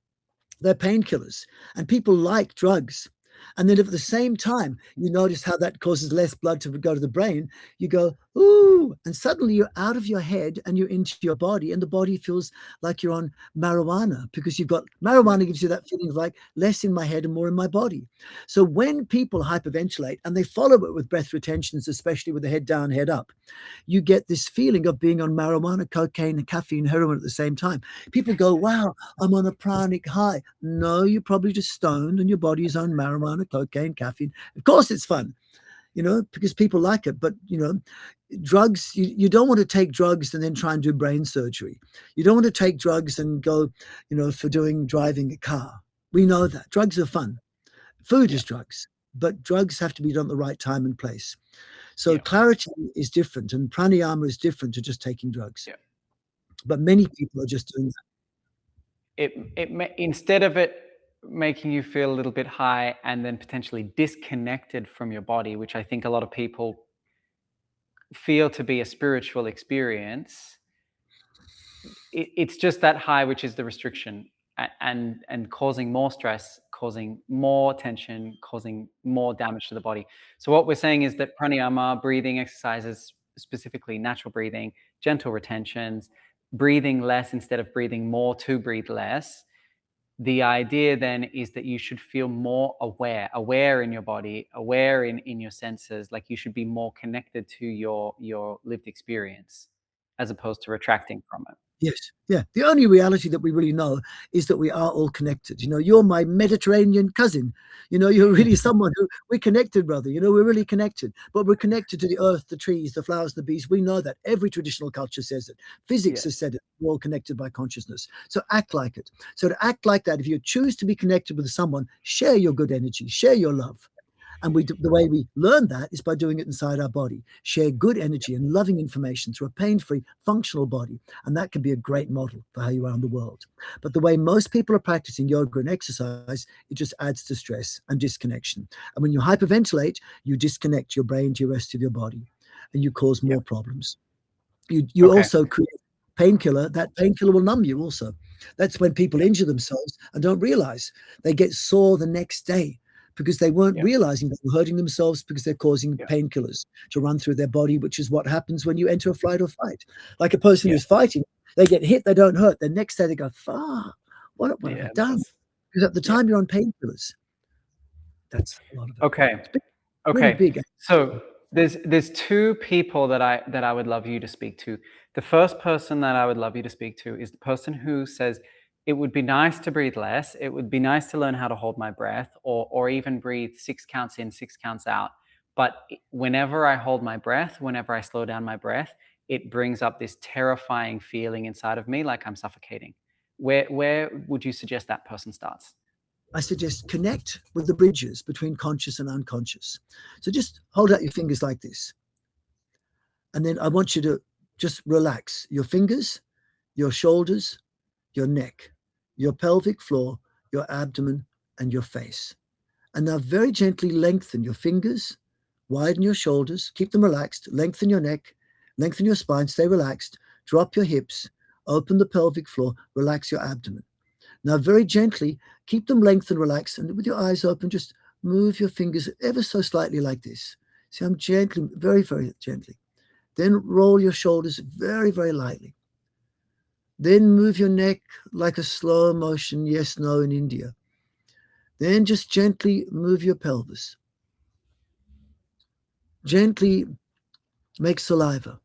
They're painkillers, and people like drugs. And then if at the same time you notice how that causes less blood to go to the brain, you go, ooh, and suddenly you're out of your head and you're into your body, and the body feels like you're on marijuana because you've got Yeah. marijuana gives you that feeling of like less in my head and more in my body. So when people hyperventilate and they follow it with breath retentions, especially with the head down, head up, you get this feeling of being on marijuana, cocaine, and caffeine, heroin at the same time. People go, wow, I'm on a pranic high. No, you're probably just stoned and your body is on marijuana, cocaine, caffeine. Of course, it's fun, because people like it. But, drugs, you don't want to take drugs and then try and do brain surgery. You don't want to take drugs and go, for driving a car. We know that. Drugs are fun. Food Yeah. is drugs, but drugs have to be done at the right time and place. So Yeah. clarity is different, and pranayama is different to just taking drugs. Yeah. But many people are just doing that. Instead of it making you feel a little bit high and then potentially disconnected from your body, which I think a lot of people feel to be a spiritual experience, it's just that high, which is the restriction, and causing more stress, causing more tension, causing more damage to the body. So what we're saying is that pranayama, breathing exercises, specifically natural breathing, gentle retentions, breathing less instead of breathing more to breathe less. The idea then is that you should feel more aware in your body, aware in your senses, like you should be more connected to your lived experience as opposed to retracting from it. Yes. Yeah. The only reality that we really know is that we are all connected. You're my Mediterranean cousin. You're really someone who we're connected, brother. We're really connected. But we're connected to the earth, the trees, the flowers, the bees. We know that. Every traditional culture says it. Physics has Yes. said it. We're all connected by consciousness. So act like it. So to act like that, if you choose to be connected with someone, share your good energy, share your love. And the way we learn that is by doing it inside our body. Share good energy and loving information through a pain-free, functional body. And that can be a great model for how you are in the world. But the way most people are practicing yoga and exercise, it just adds to stress and disconnection. And when you hyperventilate, you disconnect your brain to the rest of your body and you cause Yeah. more problems. You Okay. also create painkiller. That painkiller will numb you also. That's when people injure themselves and don't realize. They get sore the next day because they weren't Yeah. realizing they were hurting themselves because they're causing Yeah. painkillers to run through their body, which is what happens when you enter a flight or fight. Like a person Yeah. who's fighting, they get hit, they don't hurt. The next day they go, what have I Yeah. done? That's Because at the yeah. time you're on painkillers. That's a lot of it. Okay. It's big, really Okay. big. So there's two people that I would love you to speak to. The first person that I would love you to speak to is the person who says it would be nice to breathe less. It would be nice to learn how to hold my breath, or even breathe 6 counts in, 6 counts out. But whenever I hold my breath, whenever I slow down my breath, it brings up this terrifying feeling inside of me, like I'm suffocating. Where would you suggest that person starts? I suggest connect with the bridges between conscious and unconscious. So just hold out your fingers like this. And then I want you to just relax your fingers, your shoulders, your neck, your pelvic floor, your abdomen, and your face. And now very gently lengthen your fingers, widen your shoulders, keep them relaxed, lengthen your neck, lengthen your spine, stay relaxed, drop your hips, open the pelvic floor, relax your abdomen. Now very gently, keep them lengthened, relaxed, and with your eyes open, just move your fingers ever so slightly like this. See, I'm gently, very, very gently. Then roll your shoulders very, very lightly. Then move your neck like a slow motion, yes, no in India. Then just gently move your pelvis. Gently make saliva.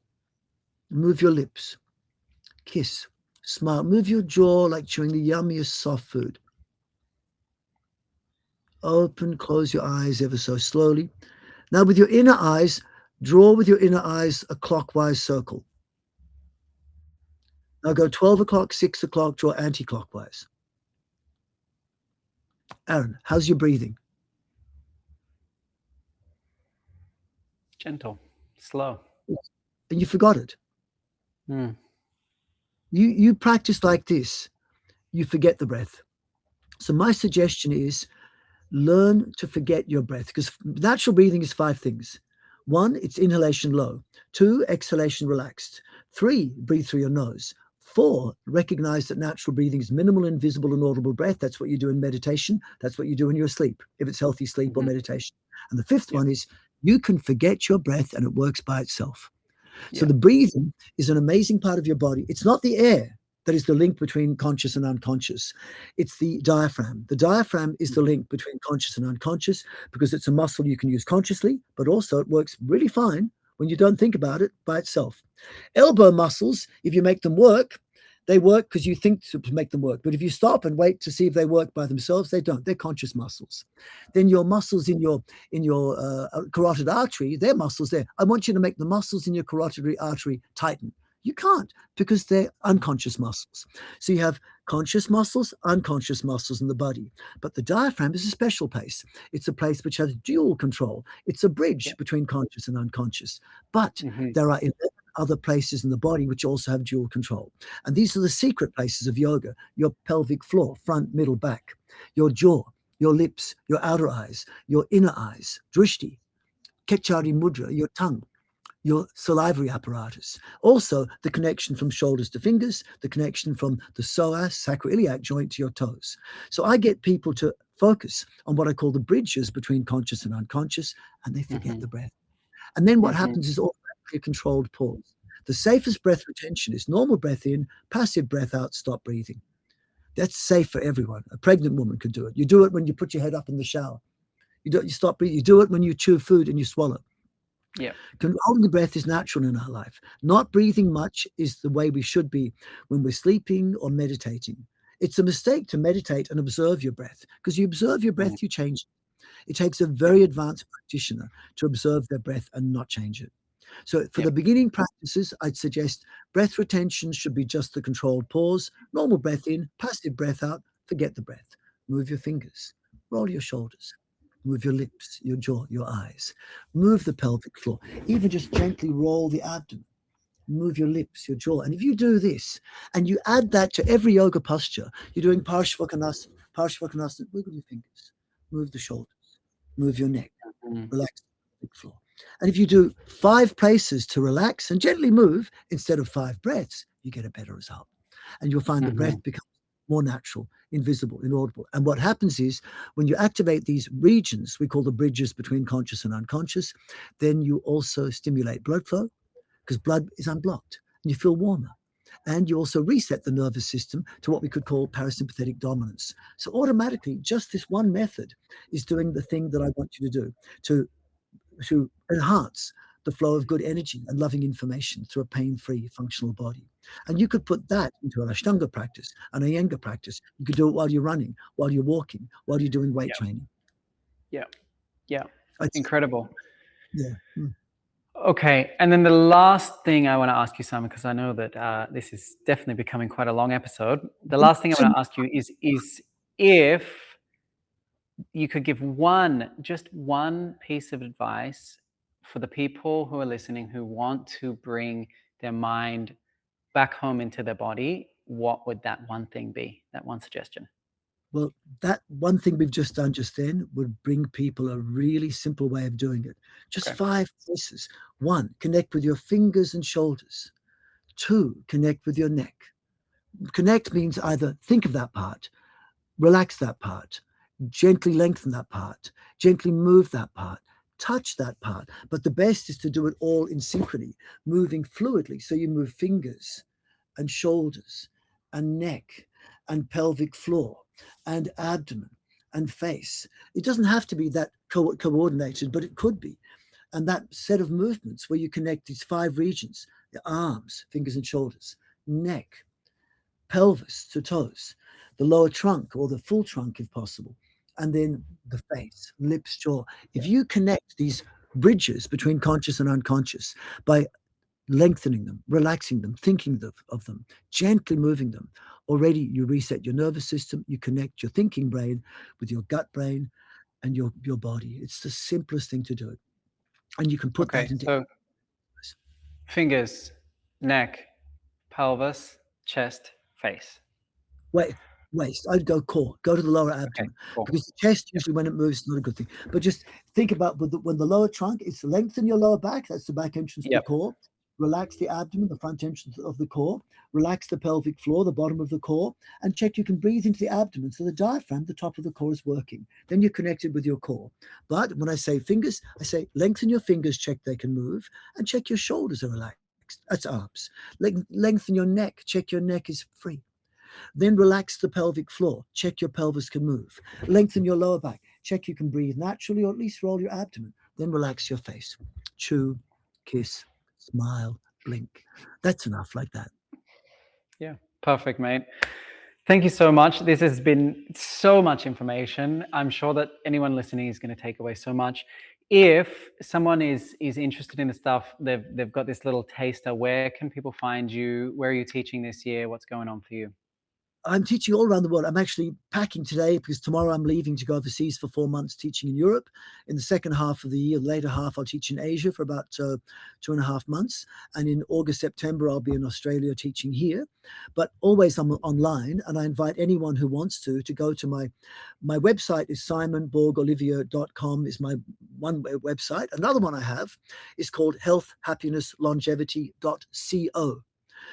Move your lips. Kiss. Smile. Move your jaw like chewing the yummiest soft food. Open, close your eyes ever so slowly. Now with your inner eyes, draw with your inner eyes a clockwise circle. Now go 12 o'clock, 6 o'clock, draw anti-clockwise. Aaron, how's your breathing? Gentle, slow. And you forgot it. Mm. You practice like this, you forget the breath. So my suggestion is learn to forget your breath, because natural breathing is 5 things. 1, it's inhalation low. 2, exhalation relaxed. 3, breathe through your nose. 4, recognize that natural breathing is minimal, invisible, and audible breath. That's what you do in meditation. That's what you do in your sleep, if it's healthy sleep or meditation. And the 5th one is you can forget your breath and it works by itself. So the breathing is an amazing part of your body. It's not the air that is the link between conscious and unconscious. It's the diaphragm. The diaphragm is the link between conscious and unconscious because it's a muscle you can use consciously, but also it works really fine when you don't think about it by itself. Elbow muscles, if you make them work, they work because you think to make them work. But if you stop and wait to see if they work by themselves, they don't. They're conscious muscles. Then your muscles in your carotid artery, they're muscles there. I want you to make the muscles in your carotid artery tighten. You can't because they're unconscious muscles. So you have conscious muscles, unconscious muscles in the body. But the diaphragm is a special place. It's a place which has dual control. It's a bridge between conscious and unconscious. But there are 11 other places in the body which also have dual control. And these are the secret places of yoga: your pelvic floor, front, middle, back, your jaw, your lips, your outer eyes, your inner eyes, drishti, kechari mudra, your tongue, your salivary apparatus. Also, the connection from shoulders to fingers, the connection from the psoas, sacroiliac joint to your toes. So I get people to focus on what I call the bridges between conscious and unconscious, and they forget the breath. And then what happens is automatically a controlled pause. The safest breath retention is normal breath in, passive breath out, stop breathing. That's safe for everyone. A pregnant woman can do it. You do it when you put your head up in the shower. You stop breathing. You do it when you chew food and you swallow. Yeah. Holding the breath is natural in our life. Not breathing much is the way we should be when we're sleeping or meditating. It's a mistake to meditate and observe your breath, because you observe your breath, you change it. It takes a very advanced practitioner to observe their breath and not change it. So for the beginning practices, I'd suggest breath retention should be just the controlled pause, normal breath in, passive breath out, forget the breath. Move your fingers, roll your shoulders, move your lips, your jaw, your eyes, move the pelvic floor, even just gently roll the abdomen, move your lips, your jaw. And if you do this and you add that to every yoga posture, you're doing Parshvakonasana, wiggle your fingers, move the shoulders, move your neck, relax the pelvic floor. And if you do 5 places to relax and gently move instead of 5 breaths, you get a better result. And you'll find the breath becomes more natural, invisible, inaudible. And what happens is when you activate these regions, we call the bridges between conscious and unconscious, then you also stimulate blood flow because blood is unblocked and you feel warmer. And you also reset the nervous system to what we could call parasympathetic dominance. So automatically, just this one method is doing the thing that I want you to do to enhance the flow of good energy and loving information through a pain-free functional body. And you could put that into an Ashtanga practice, an Iyengar practice. You could do it while you're running, while you're walking, while you're doing weight training. Yeah. Incredible. Yeah. Okay, and then the last thing I want to ask you, Simon, because I know that this is definitely becoming quite a long episode. The last thing I want to ask you is if you could give just one piece of advice for the people who are listening who want to bring their mind back home into their body, what would that one thing be? That one suggestion? Well, that one thing we've just done just then would bring people a really simple way of doing it. Just Okay. 5 places. 1, connect with your fingers and shoulders. 2, connect with your neck. Connect means either think of that part, relax that part, gently lengthen that part, gently move that part, touch that part. But the best is to do it all in synchrony, moving fluidly. So you move fingers and shoulders and neck and pelvic floor and abdomen and face. It doesn't have to be that coordinated, but it could be. And that set of movements where you connect these 5 regions, the arms, fingers and shoulders, neck, pelvis to toes, the lower trunk or the full trunk if possible, and then the face, lips, jaw. If you connect these bridges between conscious and unconscious by lengthening them, relaxing them, thinking of them, gently moving them, already you reset your nervous system, you connect your thinking brain with your gut brain and your body. It's the simplest thing to do it. And you can put Okay, that into so fingers, neck, pelvis, chest, face. waist. I'd go core. Go to the lower Okay, abdomen cool. because the chest usually when it moves is not a good thing. But just think about when the lower trunk is lengthen your lower back. That's the back entrance of the Yep. core. Relax the abdomen, the front entrance of the core. Relax the pelvic floor, the bottom of the core, and check you can breathe into the abdomen. So the diaphragm, the top of the core, is working. Then you're connected with your core. But when I say fingers, I say lengthen your fingers, check they can move, and check your shoulders are relaxed. That's arms. Lengthen your neck, check your neck is free. Then relax the pelvic floor. Check your pelvis can move. Lengthen your lower back. Check you can breathe naturally, or at least roll your abdomen. Then relax your face. Chew, kiss, smile, blink. That's enough like that. Yeah, perfect, mate. Thank you so much. This has been so much information. I'm sure that anyone listening is going to take away so much. If someone is interested in the stuff, they've got this little taster. Where can people find you? Where are you teaching this year? What's going on for you? I'm teaching all around the world. I'm actually packing today because tomorrow I'm leaving to go overseas for 4 months teaching in Europe. In the second half of the year, the later half, I'll teach in Asia for about 2.5 months. And in August, September, I'll be in Australia teaching here. But always I'm online, and I invite anyone who wants to go to my website is simonborgolivier.com is my one website. Another one I have is called healthhappinesslongevity.co.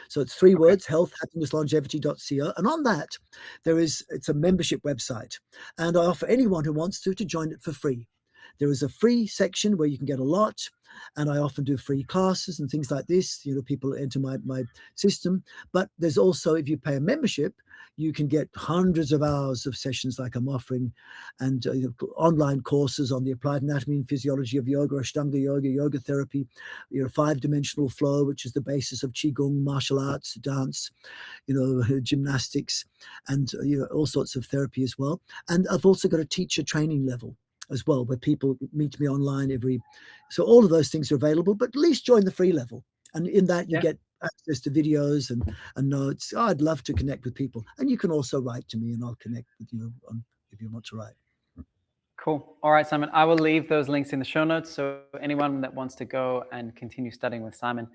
So it's 3 words, healthhappinesslongevity.co. And on that, it's a membership website. And I offer anyone who wants to join it for free. There is a free section where you can get a lot. And I often do free classes and things like this. People enter my system. But there's also, if you pay a membership, you can get hundreds of hours of sessions like I'm offering, and online courses on the applied anatomy and physiology of yoga, Ashtanga yoga, yoga therapy, 5-dimensional flow, which is the basis of Qigong, martial arts, dance, gymnastics, and all sorts of therapy as well. And I've also got a teacher training level as well, where people meet me online so all of those things are available, but at least join the free level. And in that you get access to videos and notes. I'd love to connect with people. And you can also write to me and I'll connect with you if you want to write. Cool. All right, Simon, I will leave those links in the show notes. So anyone that wants to go and continue studying with Simon,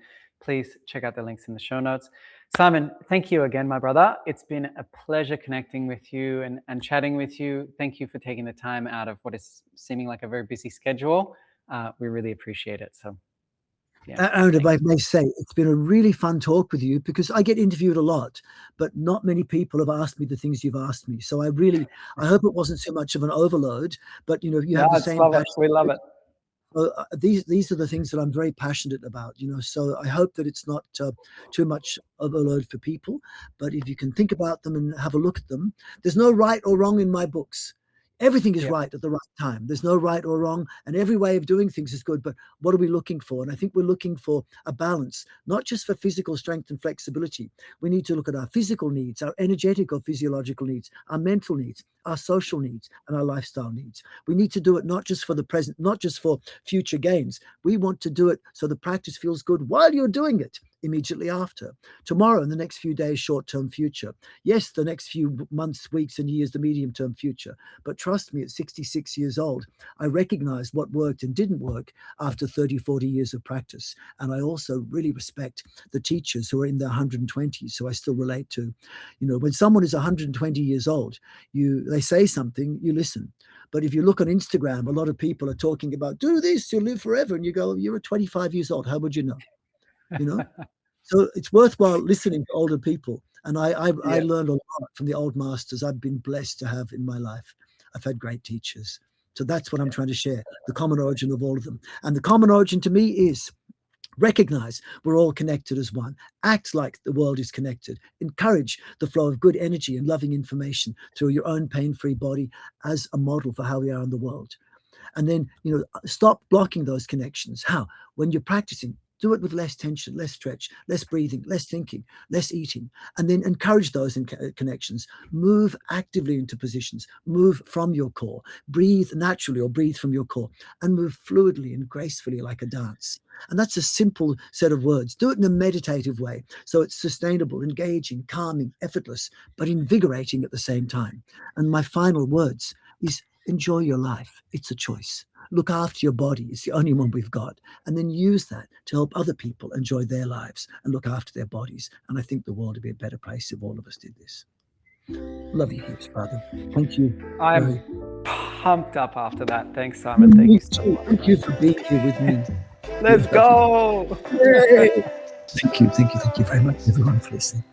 please check out the links in the show notes. Simon, thank you again, my brother. It's been a pleasure connecting with you and chatting with you. Thank you for taking the time out of what is seeming like a very busy schedule. We really appreciate it. So, yeah. And if I may say, it's been a really fun talk with you because I get interviewed a lot, but not many people have asked me the things you've asked me. So I hope it wasn't so much of an overload, but you have the same passion. We love it. These are the things that I'm very passionate about, so I hope that it's not too much overload for people. But if you can think about them and have a look at them, there's no right or wrong in my books. Everything is right at the right time. There's no right or wrong, and every way of doing things is good. But what are we looking for? And I think we're looking for a balance, not just for physical strength and flexibility. We need to look at our physical needs, our energetic or physiological needs, our mental needs, our social needs and our lifestyle needs. We need to do it not just for the present, not just for future gains. We want to do it so the practice feels good while you're doing it, immediately after, tomorrow, in the next few days, short-term future. Yes, the next few months, weeks, and years, the medium-term future. But trust me, at 66 years old, I recognized what worked and didn't work after 30, 40 years of practice. And I also really respect the teachers who are in their 120s, who I still relate to. You know, when someone is 120 years old, they say something, you listen. But if you look on Instagram, a lot of people are talking about, do this, you'll live forever. And you go, you're 25 years old. How would you know? You know? So it's worthwhile listening to older people. And I learned a lot from the old masters I've been blessed to have in my life. I've had great teachers. So that's what I'm trying to share, the common origin of all of them. And the common origin to me is recognize we're all connected as one. Act like the world is connected. Encourage the flow of good energy and loving information through your own pain-free body as a model for how we are in the world. And then, you know, stop blocking those connections. How? When you're practicing, do it with less tension, less stretch, less breathing, less thinking, less eating, and then encourage those connections. Move actively into positions. Move from your core. Breathe naturally or breathe from your core, and move fluidly and gracefully like a dance. And that's a simple set of words. Do it in a meditative way, so it's sustainable, engaging, calming, effortless, but invigorating at the same time. And my final words is enjoy your life. It's a choice. Look after your body. It's the only one we've got. And then use that to help other people enjoy their lives and look after their bodies. And I think the world would be a better place if all of us did this. Love you heaps, brother. Thank you. I'm pumped up after that. Thanks, Simon. Thank you so much. Thank you for being here with me. Let's go. Yay. Thank you very much, everyone, for listening.